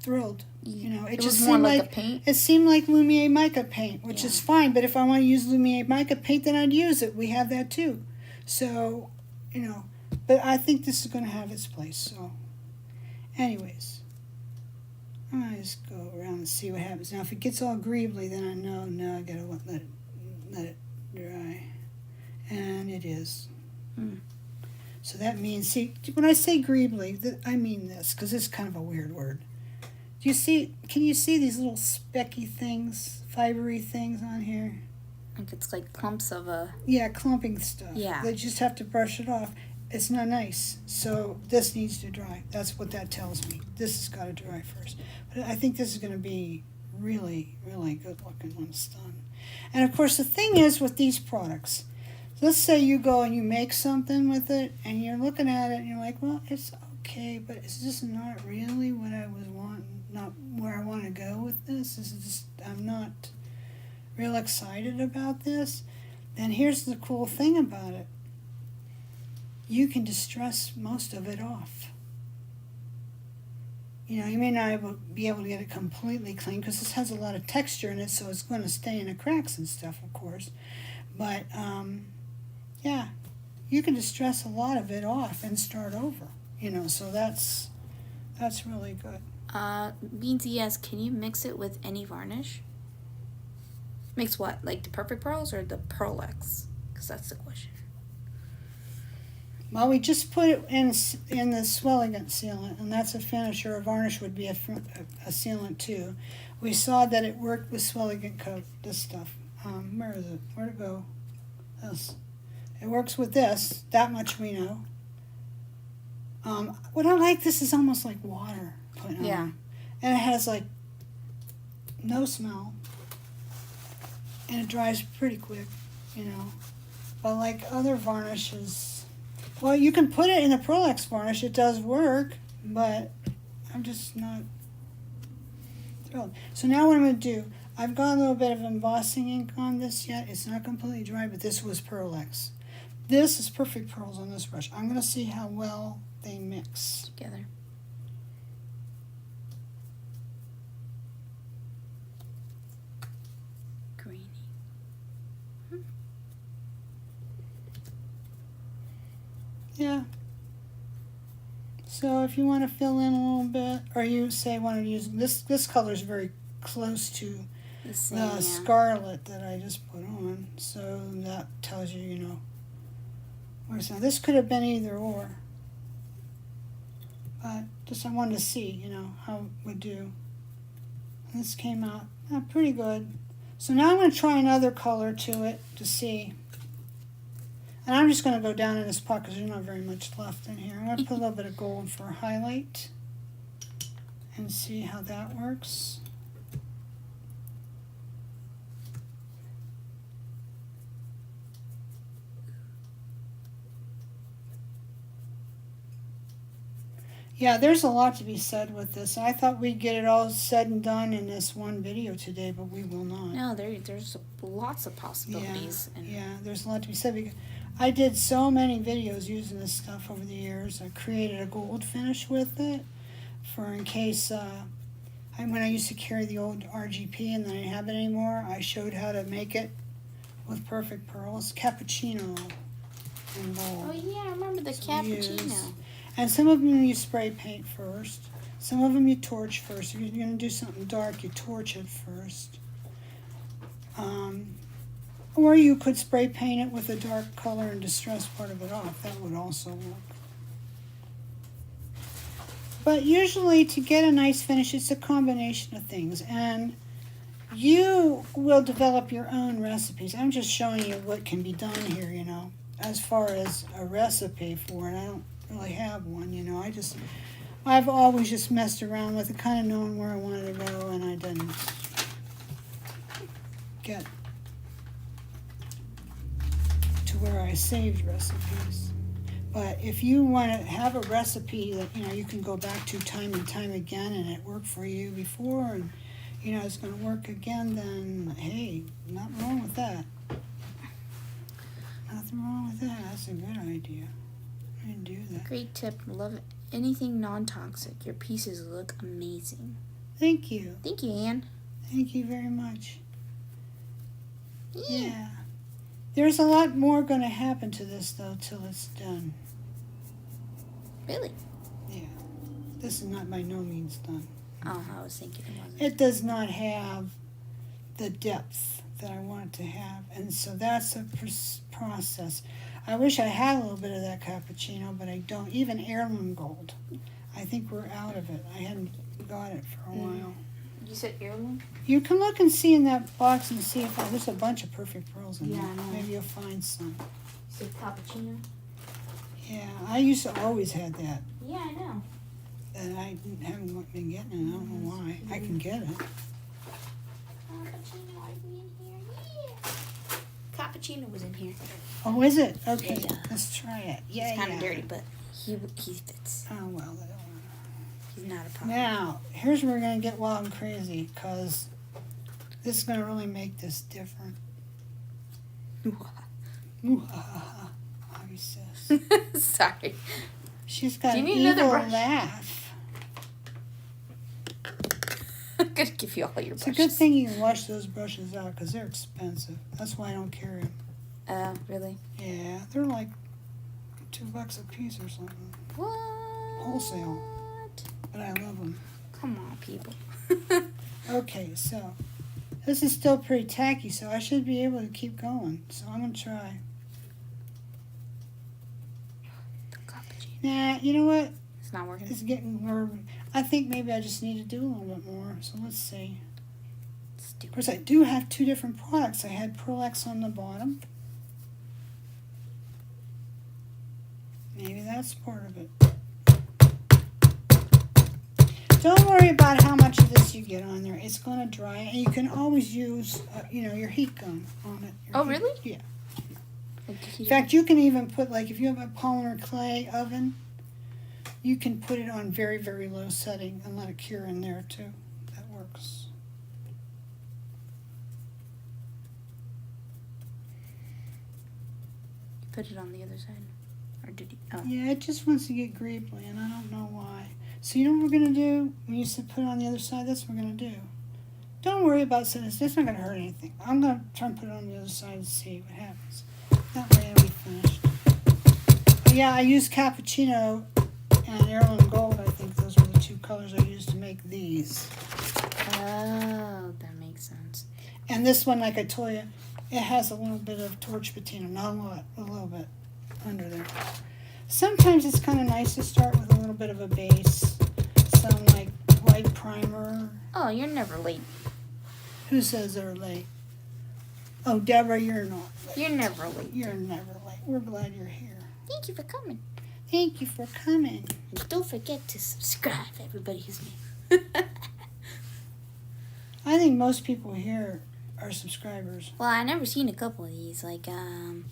thrilled. You know, It just was more seemed like like a paint. it seemed like Lumiere mica paint, which Yeah. is fine. But if I want to use Lumiere mica paint, then I'd use it. We have that too. So, you know, but I think this is going to have its place. So, anyways, I'm gonna just go around and see what happens. Now, if it gets all greebly, then I know no, I gotta let it dry, and it is. Mm. So that means, see, when I say greebly, I mean this because it's kind of a weird word. Do you see? Can you see these little specky things, fibery things on here? Like it's like clumps of a. Yeah, clumping stuff. Yeah. They just have to brush it off. It's not nice. So this needs to dry. That's what that tells me. This has got to dry first. But I think this is going to be really, really good looking when it's done. And of course, the thing is with these products, let's say you go and you make something with it and you're looking at it and you're like, well, it's okay, but it's just not really what I was wanting, not where I want to go with this. This is just, I'm not real excited about this. Then here's the cool thing about it. You can distress most of it off. You know, you may not be able to get it completely clean because this has a lot of texture in it, so it's going to stay in the cracks and stuff, of course. But, yeah, you can distress a lot of it off and start over, you know, so that's really good. Beansy asks, can you mix it with any varnish? Mix what? Like the Perfect Pearls or the Pearl X? Because that's the question. Well, we just put it in the Swelligant sealant, and that's a finish, or a varnish would be a sealant too. We saw that it worked with Swelligant coat, this stuff. Where is it? Where'd it go? This. It works with this, that much we know. What I like, this is almost like water put on. Yeah. And it has like no smell. And it dries pretty quick, you know. But like other varnishes, well, you can put it in a Prolex varnish. It does work, but I'm just not thrilled. So now what I'm going to do, I've got a little bit of embossing ink on this yet. It's not completely dry, but this was Prolex. This is Perfect Pearls on this brush. I'm going to see how well they mix. Together. Greeny. Yeah. So if you want to fill in a little bit, or you say want to use this color is very close to The same, the yeah. scarlet that I just put on, so that tells you, you know, where's now. This could have been either or, but just I wanted to see, you know, how it would do. And this came out pretty good. So now I'm going to try another color to it to see. And I'm just going to go down in this pot because there's not very much left in here. I'm going to put a little bit of gold for a highlight. and see how that works. Yeah, there's a lot to be said with this. I thought we'd get it all said and done in this one video today, but we will not. No, there's lots of possibilities. Yeah, there's a lot to be said. Because I did so many videos using this stuff over the years. I created a gold finish with it for in case, when I used to carry the old RGP and then I didn't have it anymore, I showed how to make it with perfect pearls. Cappuccino and gold. Oh yeah, I remember the cappuccino. And some of them you spray paint first. Some of them you torch first. If you're going to do something dark, you torch it first. Or you could spray paint it with a dark color and distress part of it off. That would also work. But usually to get a nice finish, it's a combination of things. And you will develop your own recipes. I'm just showing you what can be done here, you know, as far as a recipe for it. I don't really have one, you know. I've always just messed around with it, kind of knowing where I wanted to go, and I didn't get to where I saved recipes. But if you want to have a recipe that, you know, you can go back to time and time again and it worked for you before and, you know, it's going to work again, then, hey, nothing wrong with that. Nothing wrong with that. That's a good idea. I didn't do that. Great tip. Love it. Anything non-toxic. Your pieces look amazing. Thank you. Thank you, Anne. Thank you very much. Yeah. There's a lot more going to happen to this, though, till it's done. Really? Yeah. This is not by no means done. Oh, I was thinking it wasn't. It does not have the depth that I want it to have, and so that's a process. I wish I had a little bit of that cappuccino, but I don't. Even heirloom gold. I think we're out of it. I hadn't got it for a while. You said heirloom? You can look and see in that box and see if there's a bunch of perfect pearls in Yeah, there. I know. Maybe you'll find some. You said cappuccino? Yeah, I used to always had that. Yeah, I know. And I haven't been getting it. I don't know why. I can get it. Cappuccino, are you in here? Yeah. Cappuccino was in here. Oh, is it? Okay, Yeah. let's try it. Yeah, He's kind yeah. of dirty, but he fits. Oh, well. He's not a problem. Now, here's where we're going to get wild and crazy, because this is going to really make this different. Abby says. Sorry. She's got Do you an need another evil brush? laugh. I'm going to give you all your It's brushes. a good thing you can wash those brushes out, because they're expensive. That's why I don't carry them. Really? Yeah, they're like $2 a piece or something. What? Wholesale. But I love them. Come on, people. Okay, so this is still pretty tacky, so I should be able to keep going. So I'm going to try. The cappuccino. Nah, you know what? It's not working. It's getting more. I think maybe I just need to do a little bit more. So let's see. Of course, I do have two different products. I had Pearl X on the bottom. Maybe that's part of it. Don't worry about how much of this you get on there. It's going to dry, and you can always use, your heat gun on it. Oh, really? Yeah. Like, In fact, you can even put, like, if you have a polymer clay oven, you can put it on very, very low setting and let it cure in there, too. That works. put it on the other side? Or did you? Oh. Yeah, it just wants to get greebly, and I don't know why. So you know what we're going to do? When you said put it on the other side, that's what we're going to do. Don't worry about saying this. That's not going to hurt anything. I'm going to try and put it on the other side and see what happens. That way it'll be finished. But yeah, I used cappuccino and heirloom gold. I think those were the two colors I used to make these. Oh, that makes sense. And this one, like I told you, it has a little bit of torch patina. Not a lot, a little bit under there. Sometimes it's kind of nice to start with a little bit of a base. Some like white primer. Oh, you're never late. Who says they're late? Oh, Deborah, you're not late. You're never late. You're never late. We're glad you're here. Thank you for coming. Thank you for coming. And don't forget to subscribe, everybody who's new. I think most people here are subscribers. Well, I never seen a couple of these. Like, Well,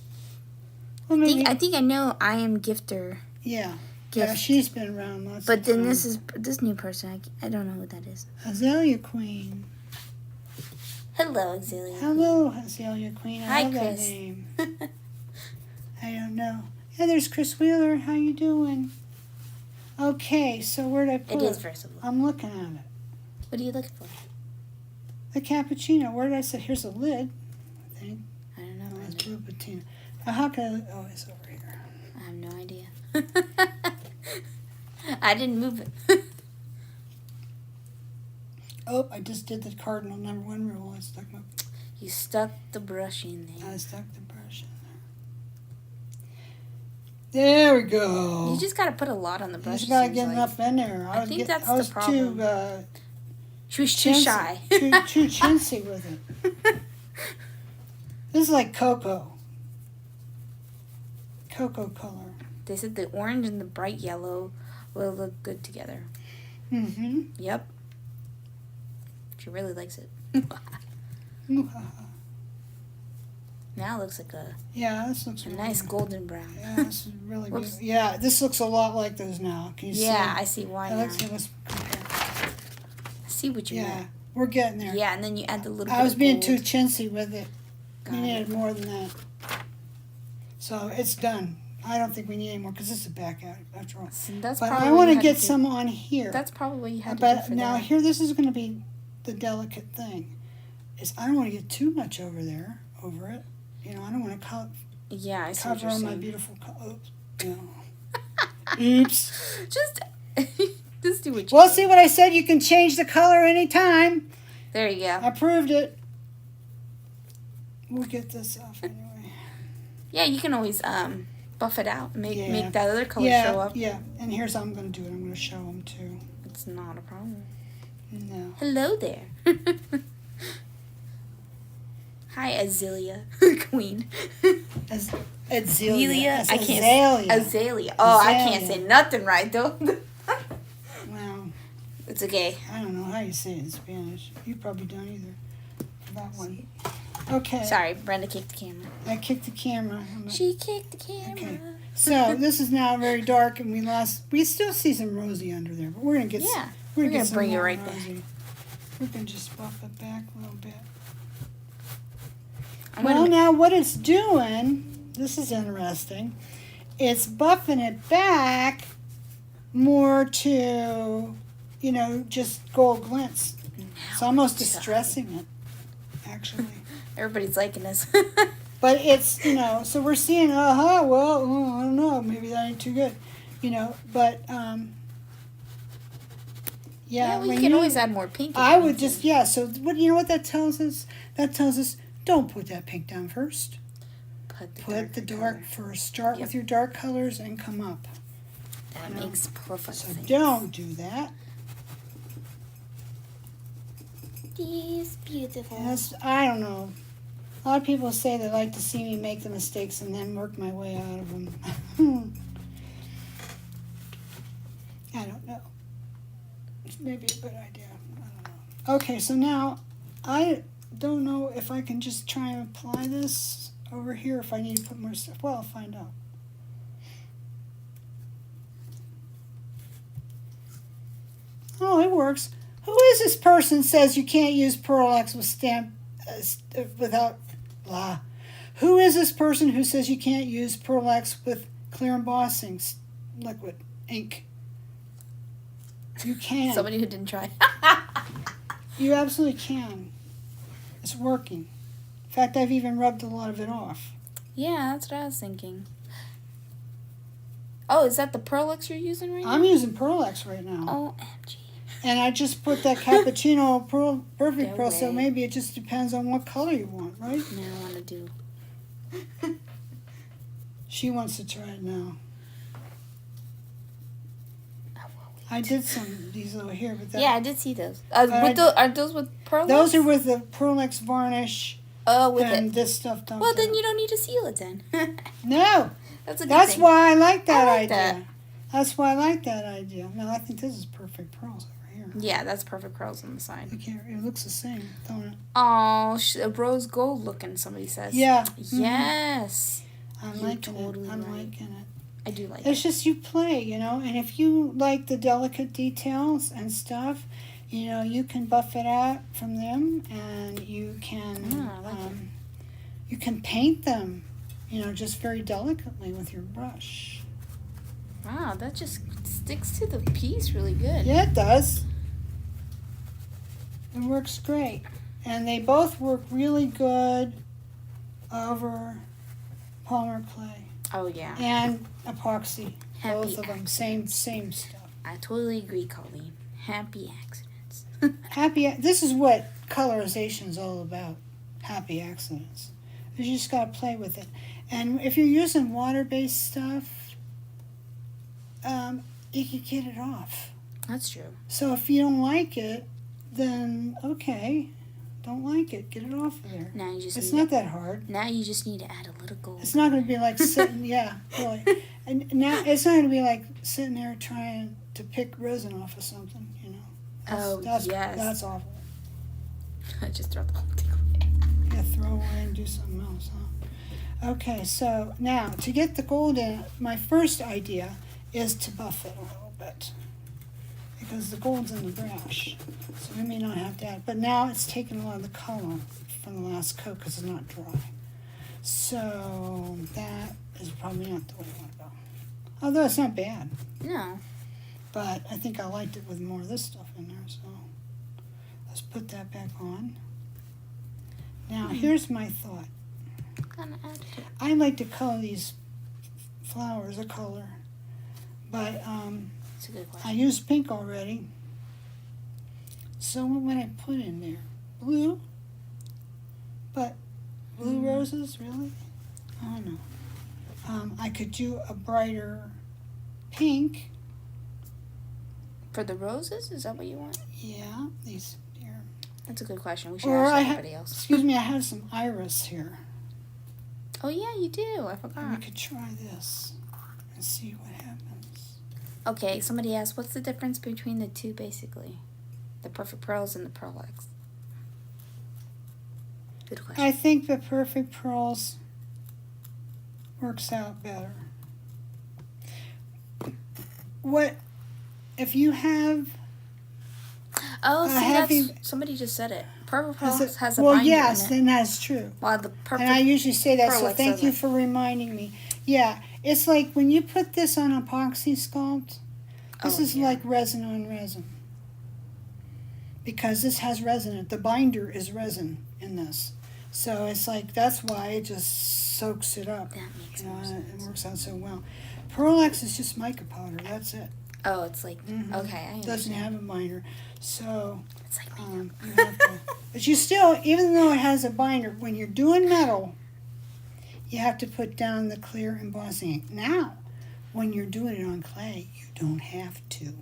I maybe, think I know I am Gifter. yeah. Gift. Yeah, she's been around lots But of then times. this new person. I don't know who that is. Azalea Queen. Hello, Auxilia. Hello, Azalea Queen. I Hi, love Chris. that name. I don't know. Yeah, there's Chris Wheeler. How you doing? Okay, so where'd I put It is versatile. I'm looking at it. What are you looking for? The cappuccino. Where did I say? Here's a lid, I think. I don't know. No, it's blue patina. How can oh, it's over here. I have no idea. I didn't move it. Oh, I just did the cardinal #1 rule. I stuck You stuck the brush in there. the brush in there. There we go. You just gotta put a lot on the brush. You just gotta it get seems enough in there. I think that's I was the problem. She was too chintzy- shy. too chintzy with it. This is like cocoa color. They said the orange and the bright yellow will look good together. Mm-hmm. Yep. She really likes it. Now it looks like a Yeah, this looks a really nice good. golden brown. Yeah, this is really Whoops. beautiful. Yeah, this looks a lot like those now. Can you see? Yeah, I see why now. Let's compare. I see what you Yeah, meant. we're getting there. Yeah, and then you add the little bit I was of being gold. too chintzy with it. Got We it. needed more than that. So it's done. I don't think we need any more because this is back out after all. So that's But probably I what want you to had get do. some on here. That's probably what you had to do But for now that. here, this is going to be the delicate thing. Is I don't want to get too much over it. You know, I don't want to Yeah, I see what cover you're all my saying. beautiful. Oops. No. Oops. Just do what you Well, can. see what I said? You can change the color anytime. There you go. I proved it. We'll get this off anyway. Yeah, you can always buff it out. Make Yeah. that other color show up. Yeah. And here's how I'm going to do it. I'm going to show them too. It's not a problem. No. Hello there. Hi, Azalea Queen. Azalea. I can't. Azalea. Azalea. Oh, I can't Azalea. say nothing right though. Well, It's okay. I don't know how you say it in Spanish. You probably don't either. That one. Okay. Sorry, Brenda kicked the camera. I kicked the camera. She kicked the camera. Okay. So this is now very dark, and we still see some rosy under there, but we're gonna get. Yeah, we're we're get gonna some bring it more right back. rosy. We can just buff it back a little bit. I'm Well, gonna now what it's doing, this is interesting. It's buffing it back more to, just gold glints. It's almost distressing it, actually. everybody's liking this. But it's, so we're seeing, well, I don't know, maybe that ain't too good, but, yeah, well, when you can always add more pink. if I you would need to. just, so what, what that tells us? That tells us, don't put that pink down first. Put the dark color. first. Start Yep. with your dark colors and come up. That No. makes perfect So sense. don't do that. It's beautiful. I don't know. A lot of people say they like to see me make the mistakes and then work my way out of them. I don't know. It's maybe a good idea. I don't know. Okay, so now I don't know if I can just try and apply this over here, if I need to put more stuff. Well, I'll find out. Oh, it works. Who is this person says you can't use Pearl X with without blah? Who is this person who says you can't use Pearl X with clear embossing liquid ink? You can. Somebody who didn't try. You absolutely can. It's working. In fact, I've even rubbed a lot of it off. Yeah, that's what I was thinking. Oh, is that the Pearl X you're using right now? I'm using Pearl X right now. OMG. And I just put that cappuccino pearl, perfect No pearl, so way. maybe it just depends on what color you want, right? Now I want to do. She wants to try it now. I will wait. I did some of these over here, but Yeah, I did see those. I Are those with Pearl those X? are with the Pearl X varnish Oh, with and it. this stuff dumped Well, then out. you don't need to seal it then. No, That's a good that's thing. why I like that I like idea. that. That's why I like that idea. No, I think this is perfect pearls over here. here. Yeah, that's perfect pearls on the side. It looks the same, don't it? Oh, rose gold looking, somebody says. Yeah. Yes. I'm You're liking totally it. I'm right. liking it. I do like It's it. just you play, and if you like the delicate details and stuff, you can buff it out from them, and you can I like it. you can paint them, just very delicately with your brush. Wow, that just sticks to the piece really good. Yeah, it does. It works great, and they both work really good over polymer clay Oh, yeah. and epoxy. Happy Both of them, same stuff. I totally agree, Colleen. Happy accidents. This is what colorization's all about. Happy accidents. You just gotta play with it. And if you're using water-based stuff, you can get it off. That's true. So if you don't like it, then okay, don't like it. Get it off of there. Now you just It's need not that hard. Now you just need to add a little gold. It's not going to be like sitting, yeah, really. And now it's not going to be like sitting there trying to pick resin off of something, That's awful. I just throw the whole thing away. Yeah, throw away and do something else, huh? Okay, so now to get the gold in, my first idea is to buff it a little bit, because the gold's in the brush, so we may not have to add. But now it's taken a lot of the color from the last coat because it's not dry. So that is probably not the way I want to go. Although it's not bad. No. But I think I liked it with more of this stuff in there, so let's put that back on. Now, here's my thought. Kind of add to it. I like to color these flowers a color, but That's a good I question. used pink already. So what would I put in there? Blue? But blue roses, really? I don't know. I could do a brighter pink. For the roses? Is that what you want? Yeah, these here. That's a good question. We should Or ask I everybody else. Excuse me, I have some iris here. Oh, yeah, you do. I We forgot. could try this and see what happens. Okay, somebody asked, what's the difference between the two, basically? The Perfect Pearls and the Pearl X? Good question. I think the Perfect Pearls works out better. What if you have Oh, see, heavy- that's, somebody just said it. Purple Pearl it- has a well, binder yes, in it. then that's true. While the And I Perfect... usually say that, so Pearl thank you doesn't. for reminding me. Yeah, it's like when you put this on epoxy sculpt, this Oh, is yeah. like resin on resin. Because this has resin in it. The binder is resin in this. So it's like, that's why it just soaks it up. That makes You know, more and it sense. works out so well. Pearl X is just mica powder, that's it. Oh, it's like... Mhm. Okay, I Doesn't understand. have a binder. So It's like... you have to, but you still, even though it has a binder, when you're doing metal, you have to put down the clear embossing ink. Now, when you're doing it on clay, you don't have to,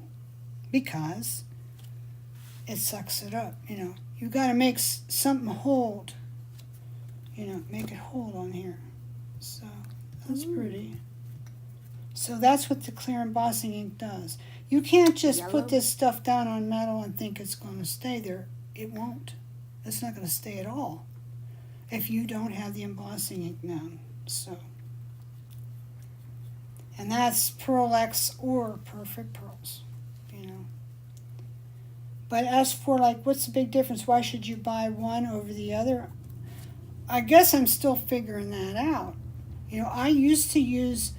because it sucks it up. You got to make something hold. Make it hold on here. So that's pretty. So that's what the clear embossing ink does. You can't just Yellow? put this stuff down on metal and think it's going to stay there. It won't. It's not going to stay at all if you don't have the embossing ink down. So, and that's Pearl X or Perfect Pearls, But as for what's the big difference? Why should you buy one over the other? I guess I'm still figuring that out. I used to use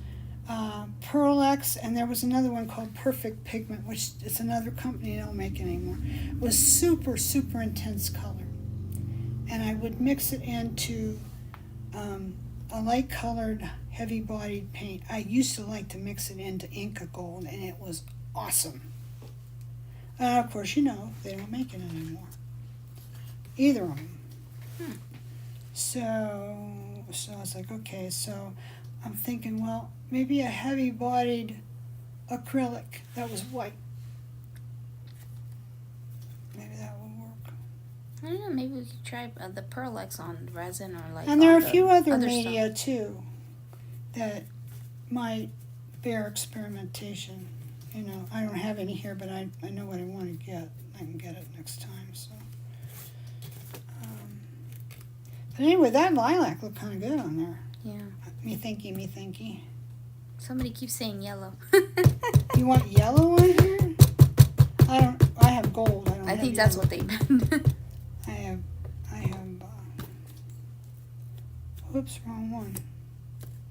Pearl X, and there was another one called Perfect Pigment, which it's another company, they don't make it anymore. It was super, super intense color. And I would mix it into a light colored, heavy bodied paint. I used to like to mix it into Inca Gold, and it was awesome. Of course, they don't make it anymore. Either of them. So I was like, okay, so I'm thinking, well, maybe a heavy-bodied acrylic that was white. Maybe that would work. I don't know, maybe we could try the Pearl X on resin or And there are on a few the other stuff. media, too, that might bear experimentation. you know, I don't have any here, but I know what I want to get. I can get it next time, so. But anyway, that lilac looked kind of good on there. Yeah. Me thinky. Somebody keeps saying yellow. You want yellow on here? I have gold. I don't I have think that's yellow. what they meant. I have, whoops, wrong one.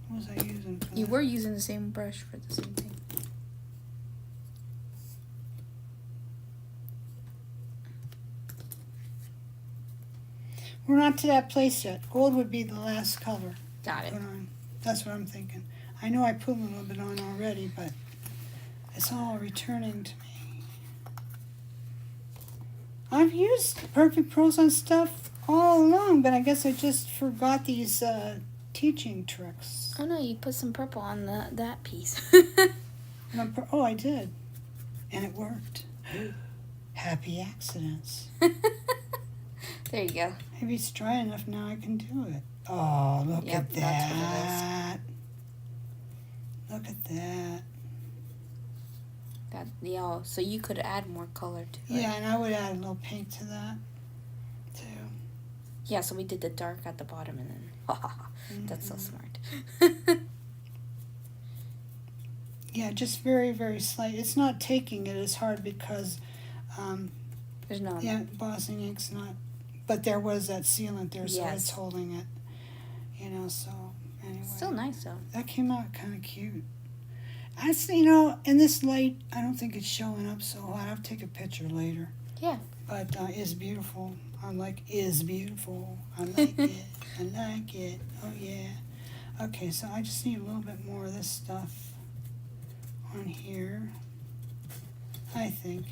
What was I using for You that? were using the same brush for the same thing. We're not to that place yet. Gold would be the last color Got to it. put on. That's what I'm thinking. I know I put a little bit on already, but it's all returning to me. I've used Perfect Pearls on stuff all along, but I guess I just forgot these teaching tricks. Oh no, you put some purple on that piece. Oh, I did. And it worked. Happy accidents. There you go. Maybe it's dry enough now I can do it. Oh, look Yep, at that's what it that. Look at that. That yellow. So you could add more color to it. Yeah, and I would add a little pink to that, too. Yeah, so we did the dark at the bottom and then that's so smart. Yeah, just very, very slight. It's not taking it as hard because, There's no yeah, embossing ink's not. But there was that sealant there, so Yes. it's holding it. You know, so anyway. Still nice though. That came out kind of cute. I see, you know, in this light, I don't think it's showing up so hot. I'll take a picture later. Yeah. But it's beautiful. I'm like, is beautiful. I like it. I like it. Oh, yeah. Okay, so I just need a little bit more of this stuff on here. I think.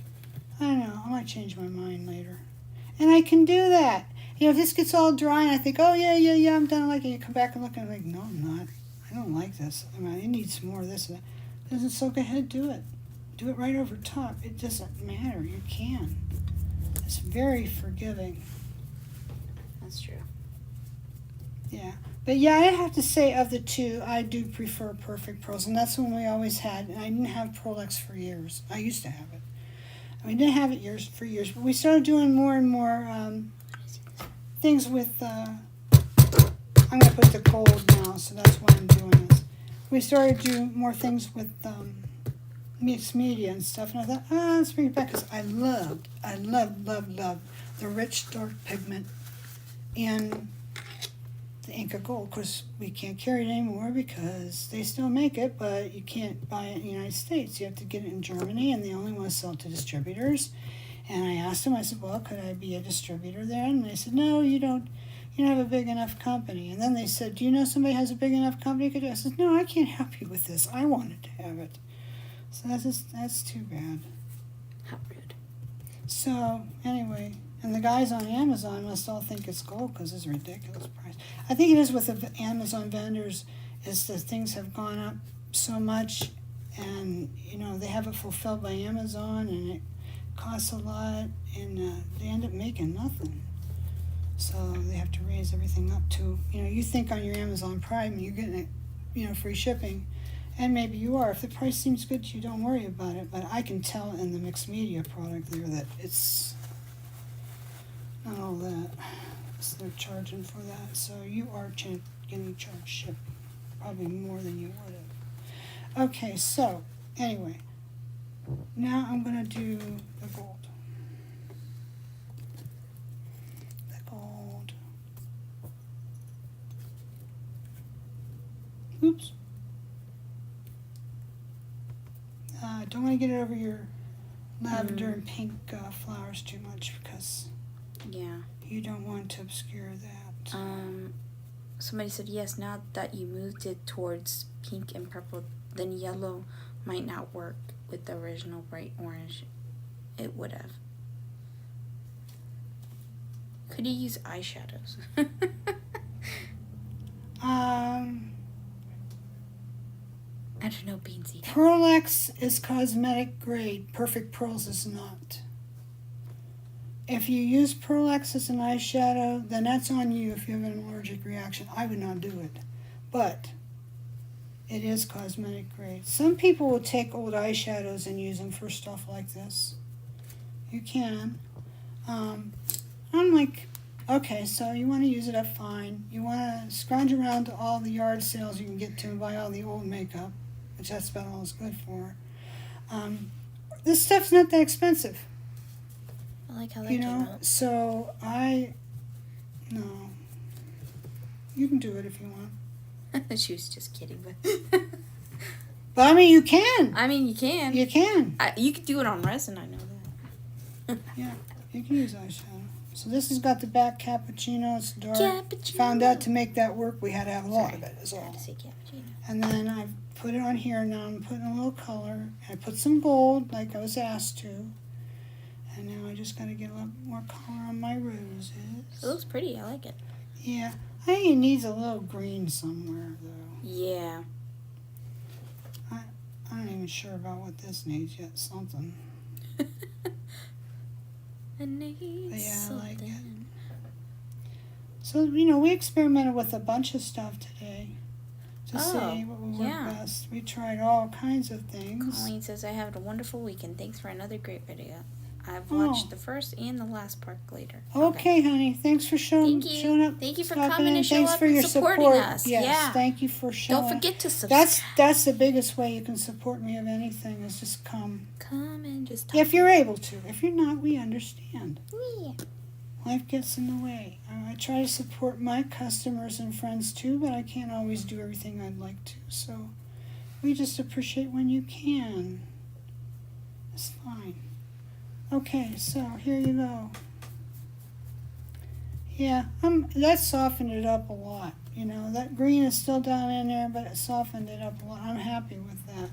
I don't know. I might change my mind later. And I can do that. You know, if this gets all dry and I think, oh, yeah, I'm done. Like, and you come back and look and I'm like, no, I'm not. I don't like this. I mean, it needs more of this. Doesn't so go ahead, do it. Do it right over top. It doesn't matter. You can. It's very forgiving. That's true. Yeah. But yeah, I have to say of the two, I do prefer Perfect Pearls. And that's the one we always had. And I didn't have Pearlex for years. I used to have it. I mean, didn't have it for years. But we started doing more and more things with... I'm going to put the gold now, so that's why I'm doing this. We started doing more things with mixed media and stuff. And I thought, let's bring it back. Because I loved the rich dark pigment in the Inca Gold. Of course, we can't carry it anymore because they still make it, but you can't buy it in the United States. You have to get it in Germany, and they only want to sell it to distributors. And I asked them, I said, well, could I be a distributor there? And they said, no, you don't have a big enough company. And then they said, do you know somebody has a big enough company who could do it? I said, no, I can't help you with this. I wanted to have it. So that's too bad. How rude. So, anyway, and the guys on Amazon must all think it's gold because it's a ridiculous price. I think it is with the Amazon vendors is that things have gone up so much and, you know, they have it fulfilled by Amazon and it costs a lot and they end up making nothing. So they have to raise everything up to, you know, you think on your Amazon Prime you're getting it, you know, free shipping. And maybe you are. If the price seems good to you, don't worry about it. But I can tell in the mixed media product there that it's not all that. So they're charging for that. So you are getting charged ship. Probably more than you would have. Okay, so anyway. Now I'm going to do the gold. The gold. Oops. Don't want to get it over your lavender and pink flowers too much because Yeah. you don't want to obscure that. Somebody said, yes, now that you moved it towards pink and purple, then yellow might not work with the original bright orange. It would have. Could you use eyeshadows? I don't know, Beansy. Pearlex is cosmetic grade. Perfect Pearls is not. If you use Pearlex as an eyeshadow, then that's on you if you have an allergic reaction. I would not do it. But It is cosmetic grade. Some people will take old eyeshadows and use them for stuff like this. You can. I'm like, okay, so you want to use it up, fine. You want to scrounge around to all the yard sales you can get to and buy all the old makeup, which that's about all it's good for. This stuff's not that expensive. I like how that You came know, out. so no. You can do it if you want. She was just kidding, but But I mean, you can. I mean, you can. You can. You could do it on resin. I know that. Yeah, you can use eyeshadow. So this has got the back cappuccino. It's dark. Cappuccino. Found out to make that work, we had to have a lot Sorry. of it. Is I had all. to say cappuccino. And then I put it on here. Now I'm putting a little color. I put some gold, like I was asked to. And now I just got to get a little more color on my roses. It looks pretty. I like it. Yeah, I think it needs a little green somewhere though. Yeah. I'm not even sure about what this needs yet. Something. I need Yeah, I like it. something. So, you know, we experimented with a bunch of stuff today to Oh, see what would work yeah. best. We tried all kinds of things. Colleen says, I had a wonderful weekend. Thanks for another great video. I've Oh. watched the first and the last part later. Okay, honey. Thanks for showing Thank you. showing up. Thank you for stopping coming in. and show Thanks up for and your supporting support. us. Yes, Yeah. thank you for showing. Don't forget to subscribe. That's the biggest way you can support me of anything is just come. Come and just talk. If you're able to. If you're not, we understand. Yeah. Life gets in the way. I try to support my customers and friends too, but I can't always do everything I'd like to. So we just appreciate when you can. It's fine. Okay, so here you go. Yeah, that softened it up a lot. You know, that green is still down in there, but it softened it up a lot. I'm happy with that.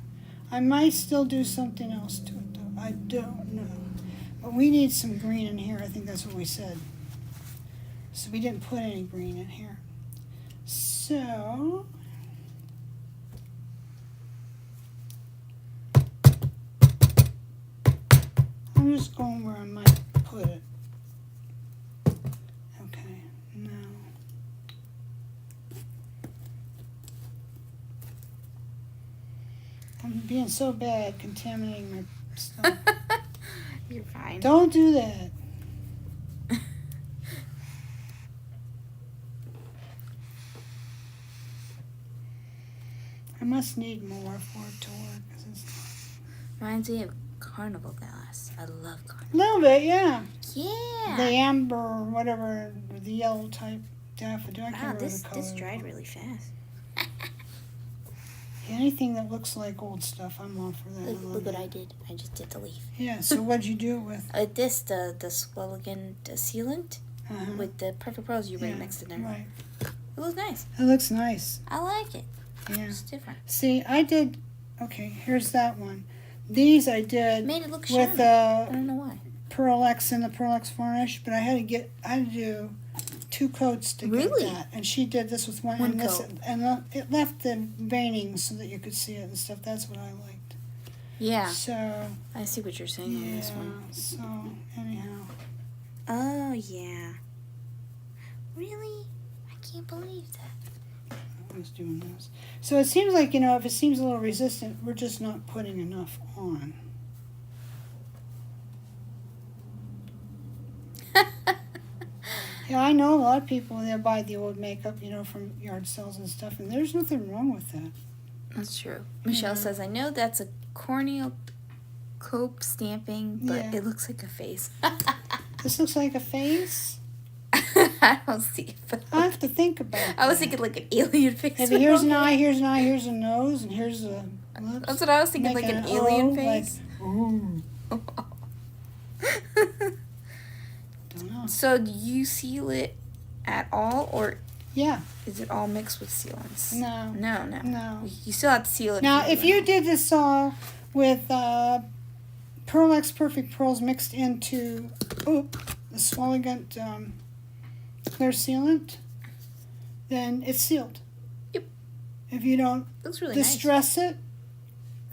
I might still do something else to it though. I don't know. But we need some green in here. I think that's what we said. So we didn't put any green in here. So I'm just going where I might put it. Okay, now. I'm being so bad contaminating my stuff. You're fine. Don't do that. I must need more for it to work. 'Cause it's Reminds me of carnival glass. I love a carnival. little bit, yeah. Yeah. The amber or whatever, the yellow type daffodil. I can't Wow, remember this the color. dried really fast. Anything that looks like old stuff, I'm all for that. Look, love look what that. I did. I just did the leaf. Yeah, so what'd you do it with? The Swelligan sealant Uh-huh. with the perfect pearls you Yeah, mixed in there. right. It looks nice. It looks nice. I like it. Yeah. It's different. See, I did, okay, here's that one. These I did Made it look shiny. with I don't know why. Pearl X and the Pearl X varnish, but I had to do 2 coats to Really? get that. And she did this with one, One and this, coat. and it left the veining so that you could see it and stuff. That's what I liked. Yeah, So, I see what you're saying on this one. yeah, so anyhow. Oh, yeah. Really? I can't believe that. I was doing this. So it seems like, you know, if it seems a little resistant, we're just not putting enough on. Yeah, I know a lot of people, they buy the old makeup, you know, from yard sales and stuff, and there's nothing wrong with that. That's true. Michelle Yeah. says, I know that's a cornucopia stamping, but Yeah. it looks like a face. This looks like a face. I don't see it. But I have to think about it. I was thinking like an alien face. Maybe here's an eye, here's an eye, here's a nose, and here's a lips. That's what I was thinking, like Make an alien O, face. Like, ooh, don't know. So do you seal it at all, or Yeah, is it all mixed with sealants? no, No, no. no. You still have to seal it. Now, if do you it. did this all with Pearl X Perfect Pearls mixed into the Swelligant clear sealant, then it's sealed. Yep. If you don't looks really distress it,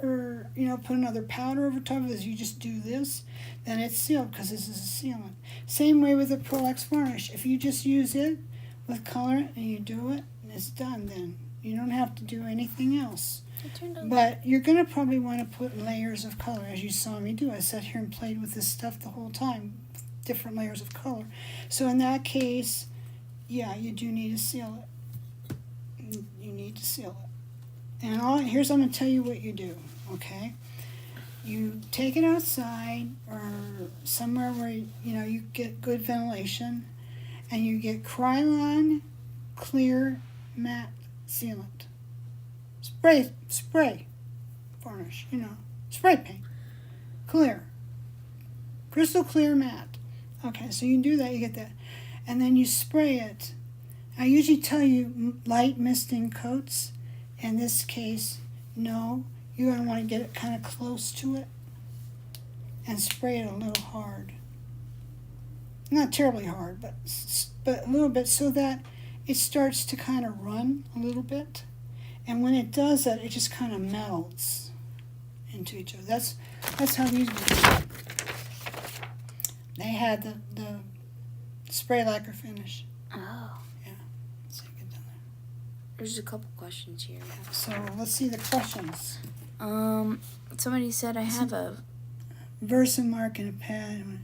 or you know, put another powder over top of it, you just do this, then it's sealed because this is a sealant. Same way with the Pearl X varnish. If you just use it with color and you do it, and it's done, then You don't have to do anything else. It turned out But you're going to probably want to put layers of color, as you saw me do. I sat here and played with this stuff the whole time, different layers of color. So in that case, yeah, you do need to seal it. You need to seal it. And here's I'm going to tell you what you do, okay? You take it outside or somewhere where you get good ventilation, and you get Krylon clear matte sealant. Spray varnish, spray paint, clear, crystal clear matte. Okay, so you do that, you get that, and then you spray it. I usually tell you light misting coats. In this case, no, you're going to want to get it kind of close to it and spray it a little hard. Not terribly hard, but a little bit, so that it starts to kind of run a little bit. And when it does that, it just kind of melts into each other. That's how these work. They had the spray lacquer finish. Oh. Yeah. So you get down there. There's a couple questions here. So let's see the questions. Somebody said I have a Versamark and a pad.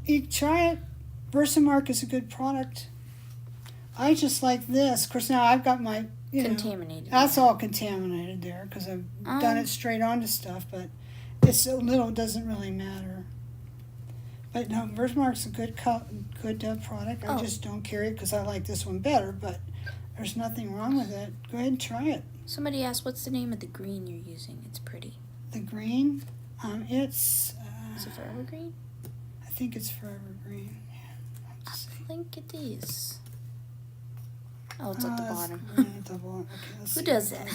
You try it. Versamark is a good product. I just like this. Of course, now I've got my, contaminated. That's all contaminated there because I've done it straight onto stuff, but it's a little, doesn't really matter. But no, Versamark's a good product. I just don't carry it because I like this one better, but there's nothing wrong with it. Go ahead and try it. Somebody asked, what's the name of the green you're using? It's pretty. The green, it's... Is it Forever Green? I think it's Forever Green. Yeah, I think it is. Oh, it's at the bottom. At the bottom. Okay, Who does that?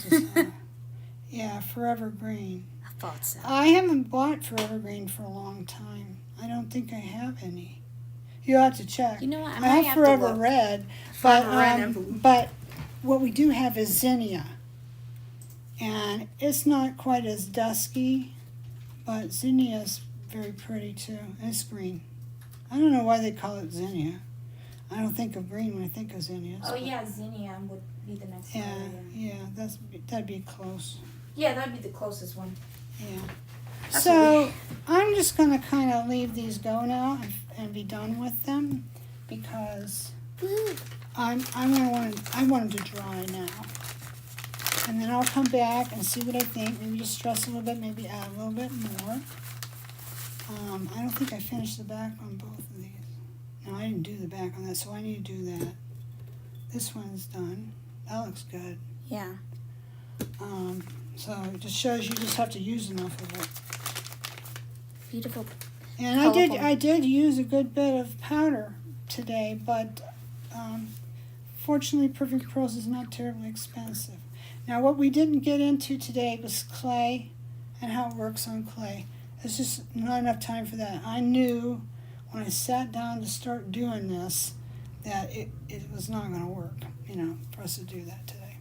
Yeah, Forever Green. I thought so. I haven't bought Forever Green for a long time. I don't think I have any. You have to check. You know what? I have Forever Red, but what we do have is Zinnia. And it's not quite as dusky, but Zinnia is very pretty too. And it's green. I don't know why they call it Zinnia. I don't think of green when I think of zinnias. Oh, yeah, zinnia would be the next one. Yeah, that'd be close. Yeah, that'd be the closest one. Yeah. So I'm just going to kind of leave these go now and be done with them because I want them to dry now. And then I'll come back and see what I think. Maybe just stress a little bit, maybe add a little bit more. I don't think I finished the back on both of these. No, I didn't do the back on that, so I need to do that. This one's done. That looks good. Yeah. So it just shows you just have to use enough of it. Beautiful. And I did use a good bit of powder today, but fortunately Perfect Pearls is not terribly expensive. Now what we didn't get into today was clay and how it works on clay. There's just not enough time for that. I knew when I sat down to start doing this that it was not going to work, for us to do that today.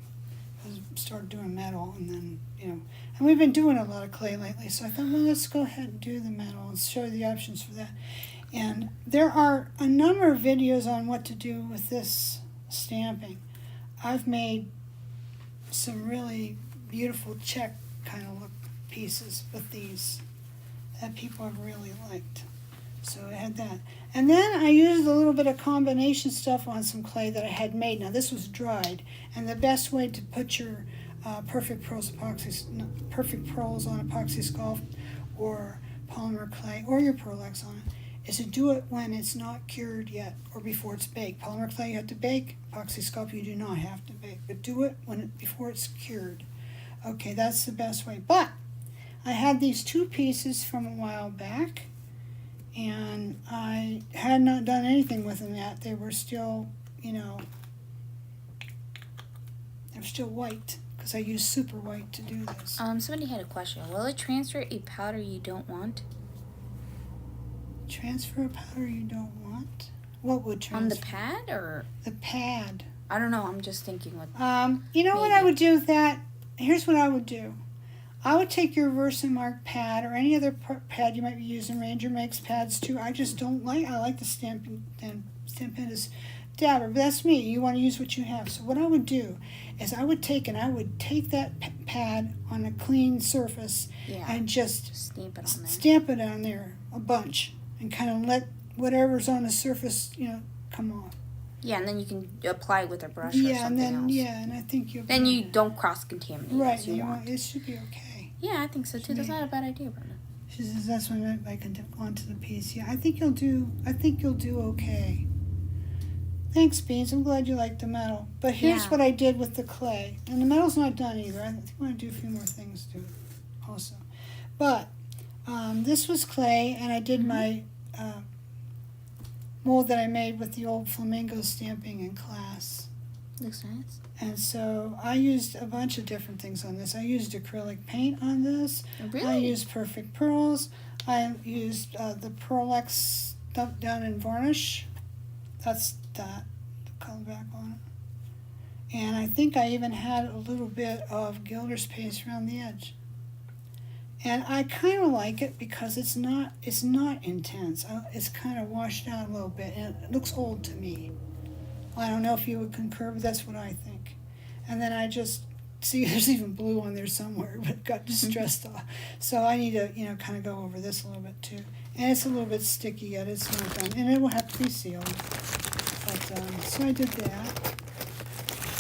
Start doing metal and then, and we've been doing a lot of clay lately, so I thought, well, let's go ahead and do the metal and show you the options for that. And there are a number of videos on what to do with this stamping. I've made some really beautiful check kind of look pieces with these that people have really liked. So I had that. And then I used a little bit of combination stuff on some clay that I had made. Now this was dried. And the best way to put your Perfect Pearls on epoxy sculpt or polymer clay or your Pearl X on it is to do it when it's not cured yet or before it's baked. Polymer clay you have to bake. Epoxy sculpt you do not have to bake. But do it before it's cured. Okay, that's the best way. But I had these two pieces from a while back. And I had not done anything with them yet. They were still, they were still white because I used super white to do this. Somebody had a question. Will it transfer a powder you don't want? Transfer a powder you don't want? What would transfer? On the pad or? The pad. I don't know. I'm just thinking what. What I would do with that? Here's what I would do. I would take your Versamark pad or any other pad you might be using. Ranger makes pads too. I just don't like. I like the Stampin' dabber, but that's me. You want to use what you have. So what I would do is I would take that pad on a clean surface and just stamp it on there. Stamp it on there a bunch and kind of let whatever's on the surface, come off. Yeah, and then you can apply it with a brush or something else. And I think you'll. Then you don't cross-contaminate. Right, it should be okay. Yeah, I think so too. That's not a bad idea, Brenda. She says that's when I can dip onto the piece. Yeah, I think you'll do okay. Thanks, Beans. I'm glad you like the metal. But here's what I did with the clay. And the metal's not done either. I think I want to do a few more things too also. But this was clay, and I did my mold that I made with the old flamingo stamping in class. Looks nice. And so I used a bunch of different things on this. I used acrylic paint on this. Really? I used perfect pearls. I used the Pearl-X dumped down in varnish. That's that, the color back on it. And I think I even had a little bit of Gilder's paste around the edge. And I kind of like it because it's not intense. It's kind of washed out a little bit, and it looks old to me. I don't know if you would concur, but that's what I think. And then I just see there's even blue on there somewhere, but it got distressed off. So I need to, kind of go over this a little bit too. And it's a little bit sticky yet. It's not done, and it will have to be sealed. But so I did that.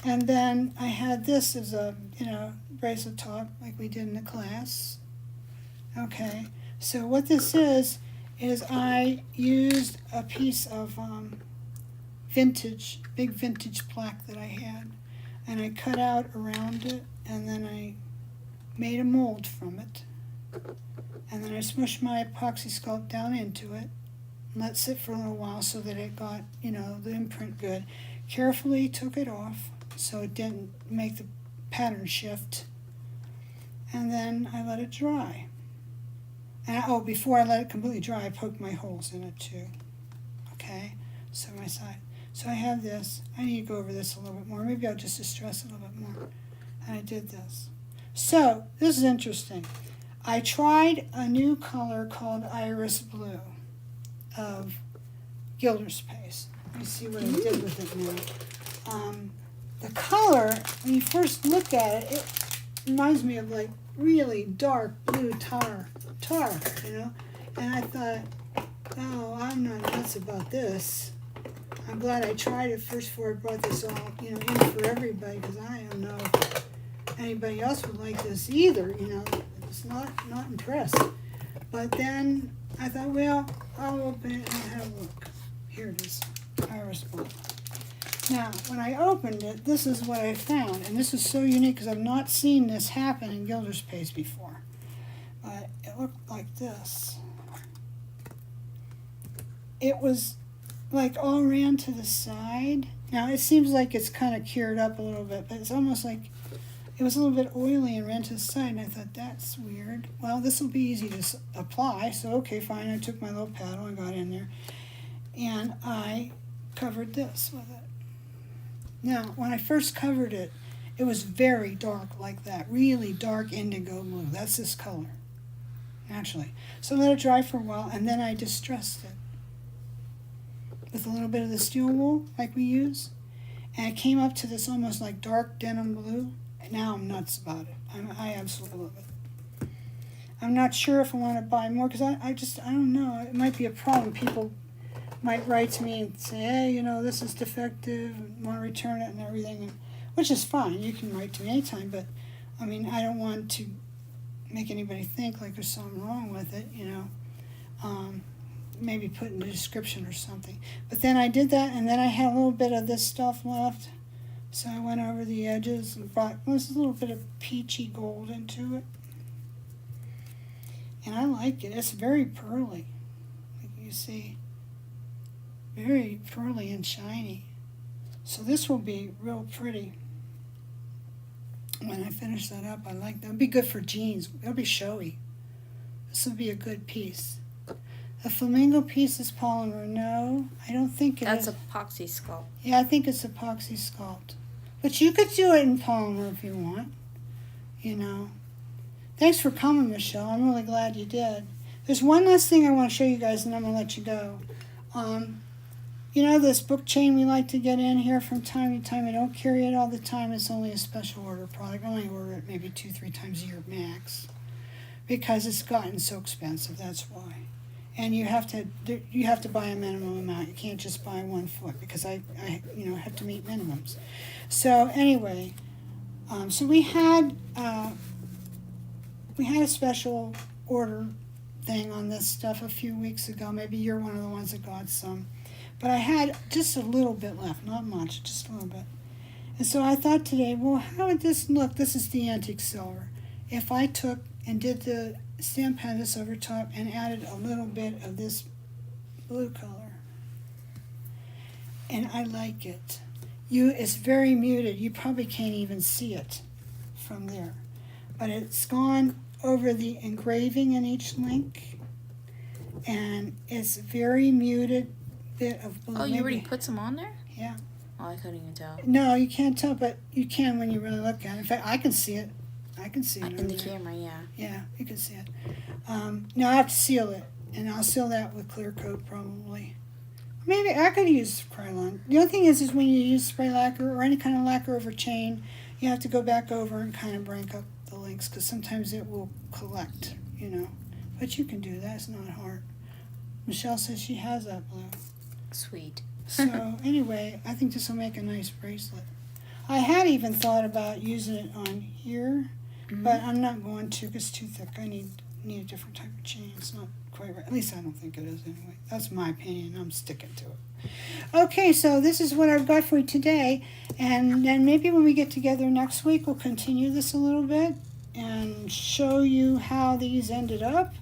And then I had this as a, bracelet top like we did in the class. Okay, so what this is I used a piece of big vintage plaque that I had, and I cut out around it, and then I made a mold from it, and then I smushed my epoxy sculpt down into it, and let it sit for a little while so that it got, the imprint good. Carefully took it off so it didn't make the pattern shift, and then I let it dry. And before I let it completely dry, I poked my holes in it too. Okay, so my side. So I have this. I need to go over this a little bit more. Maybe I'll just distress it a little bit more. And I did this. So this is interesting. I tried a new color called Iris Blue of Gilder's Paste. Let me see what I did with it now. The color, when you first look at it, it reminds me of like really dark blue tar, and I thought, oh, I'm not nuts about this. I'm glad I tried it first before I brought this all, in for everybody, because I don't know if anybody else would like this either, It's not impressed. But then I thought, well, I'll open it and have a look. Here it is, Iris Blue. Now, when I opened it, this is what I found, and this is so unique because I've not seen this happen in Gilder's Paste before. But it looked like this. It was like all ran to the side. Now, it seems like it's kind of cured up a little bit, but it's almost like it was a little bit oily and ran to the side, and I thought, that's weird. Well, this will be easy to apply, so okay, fine. I took my little paddle and got in there, and I covered this with it. Now, when I first covered it, it was very dark like that, really dark indigo blue. That's this color, actually. So I let it dry for a while, and then I distressed it with a little bit of the steel wool like we use, and it came up to this almost like dark denim blue. And now I'm nuts about it. I absolutely love it. I'm not sure if I want to buy more because I don't know. It might be a problem. People might write to me and say, hey, this is defective, and want to return it and everything, which is fine. You can write to me anytime, but I don't want to make anybody think like there's something wrong with it, maybe put in the description or something. But then I did that, and then I had a little bit of this stuff left, so I went over the edges and brought this little bit of peachy gold into it, and I like it. It's very pearly, like you see. Very pearly and shiny. So this will be real pretty. When I finish that up, I like that. It'll be good for jeans. It'll be showy. This will be a good piece. The flamingo piece is polymer. No, I don't think it is. That's epoxy sculpt. Yeah, I think it's epoxy sculpt. But you could do it in polymer if you want. Thanks for coming, Michelle. I'm really glad you did. There's one last thing I want to show you guys, and I'm going to let you go. You know this book chain we like to get in here from time to time? I don't carry it all the time. It's only a special order product. I only order it maybe 2-3 times a year max. Because it's gotten so expensive, that's why. And you have to buy a minimum amount. You can't just buy 1 foot because I have to meet minimums. So anyway, so we had a special order thing on this stuff a few weeks ago. Maybe you're one of the ones that got some. But I had just a little bit left, not much, just a little bit. And so I thought today, well, how would this look? This is the antique silver. If I took and did the stamp this over top and added a little bit of this blue color. And I like it. It's very muted. You probably can't even see it from there. But it's gone over the engraving in each link. And it's very muted bit of blue. Oh, you already put some on there? Yeah. Oh, I couldn't even tell. No, you can't tell, but you can when you really look at it. In fact, I can see it. I can see it in the camera, yeah. Yeah, you can see it. Now I have to seal it, and I'll seal that with clear coat probably. Maybe I could use Krylon. The only thing is when you use spray lacquer or any kind of lacquer over chain, you have to go back over and kind of break up the links because sometimes it will collect, But you can do that. It's not hard. Michelle says she has that blue. Sweet. So anyway, I think this will make a nice bracelet. I had even thought about using it on here. But I'm not going to because it's too thick. I need a different type of chain. It's not quite right. At least I don't think it is anyway. That's my opinion. I'm sticking to it. Okay, so this is what I've got for you today. And then maybe when we get together next week, we'll continue this a little bit and show you how these ended up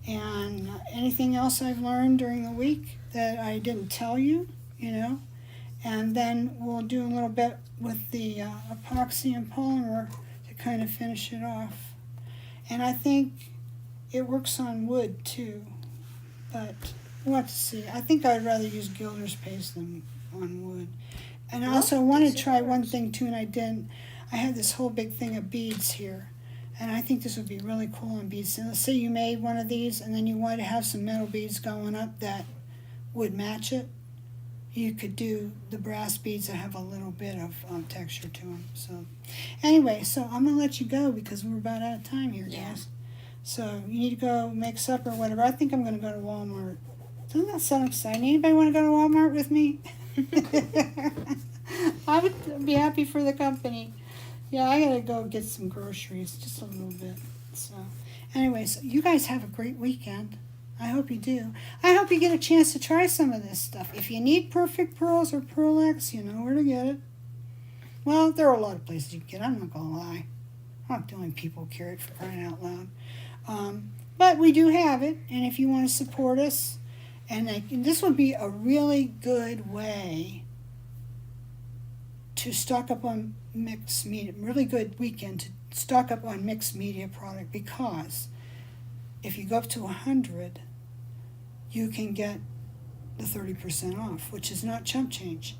and anything else I've learned during the week that I didn't tell you, And then we'll do a little bit with the epoxy and polymer kind of finish it off. And I think it works on wood too, but we'll have to see. I think I'd rather use gilder's paste than on wood. And I also want to try one thing too, and I didn't. I had this whole big thing of beads here, and I think this would be really cool on beads. And let's say you made one of these and then you wanted to have some metal beads going up that would match it. You could do the brass beads that have a little bit of texture to them. So anyway, so I'm going to let you go because we're about out of time here, guys. Yeah. So you need to go make supper or whatever. I think I'm going to go to Walmart. Doesn't that sound exciting? Anybody want to go to Walmart with me? I would be happy for the company. Yeah, I got to go get some groceries, just a little bit. So anyway, so you guys have a great weekend. I hope you do. I hope you get a chance to try some of this stuff. If you need Perfect Pearls or Pearl-X, you know where to get it. Well, there are a lot of places you can get it. I'm not going to lie. I'm not the only people who carry it for crying out loud. But we do have it, and if you want to support us, and this would be a really good way to stock up on mixed media, really good weekend to stock up on mixed media product, because if you go up to 100, you can get the 30% off, which is not chump change.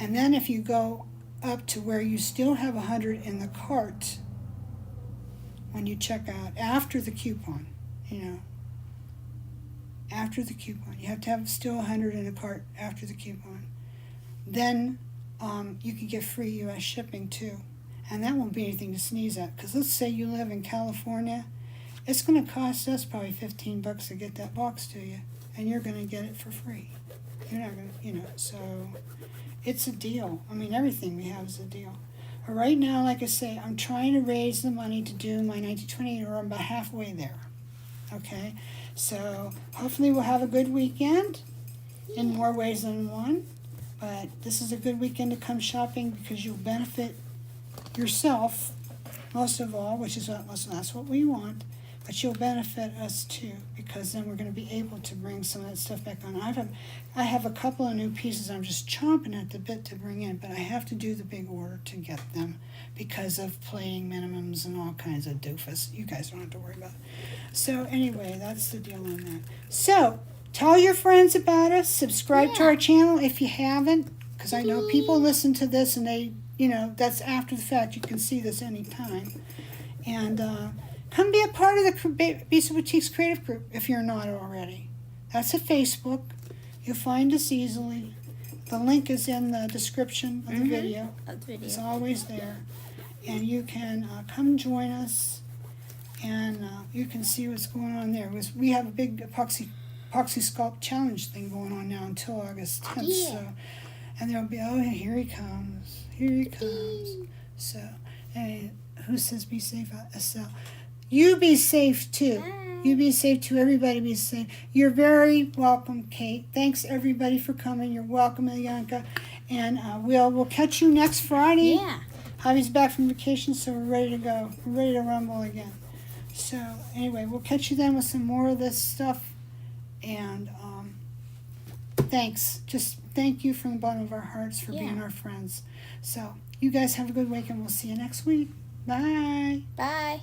And then if you go up to where you still have 100 in the cart when you check out after the coupon, after the coupon, you have to have still 100 in the cart after the coupon. Then you can get free U.S. shipping too. And that won't be anything to sneeze at, because let's say you live in California. It's going to cost us probably $15 to get that box to you, and you're going to get it for free. You're not going to, so it's a deal. I mean, everything we have is a deal. But right now, like I say, I'm trying to raise the money to do my 1928, or I'm about halfway there. Okay? So hopefully we'll have a good weekend in more ways than one. But this is a good weekend to come shopping because you'll benefit yourself most of all, which is that's what we want. But you'll benefit us too, because then we're going to be able to bring some of that stuff back on. I have a couple of new pieces I'm just chomping at the bit to bring in, but I have to do the big order to get them because of plating minimums and all kinds of doofus. You guys don't have to worry about it. So anyway, that's the deal on that. So tell your friends about us. Subscribe to our channel if you haven't, because I know people listen to this and they, that's after the fact. You can see this anytime. And come be a part of the Bisa Boutiques Creative Group if you're not already. That's at Facebook. You'll find us easily. The link is in the description of the video. It's always there. And you can come join us, and you can see what's going on there. We have a big epoxy sculpt challenge thing going on now until August 10th. Yeah. So, and there'll be, oh, here he comes. Here he comes. So, hey, who says be safe, Estelle? You be safe too. You be safe too. Everybody be safe. You're very welcome, Kate. Thanks everybody for coming. You're welcome, Ilyanka. And we'll catch you next Friday. Yeah. Javi's back from vacation, so we're ready to go. We're ready to rumble again. So anyway, we'll catch you then with some more of this stuff. And thanks. Just thank you from the bottom of our hearts for being our friends. So you guys have a good week, and we'll see you next week. Bye. Bye.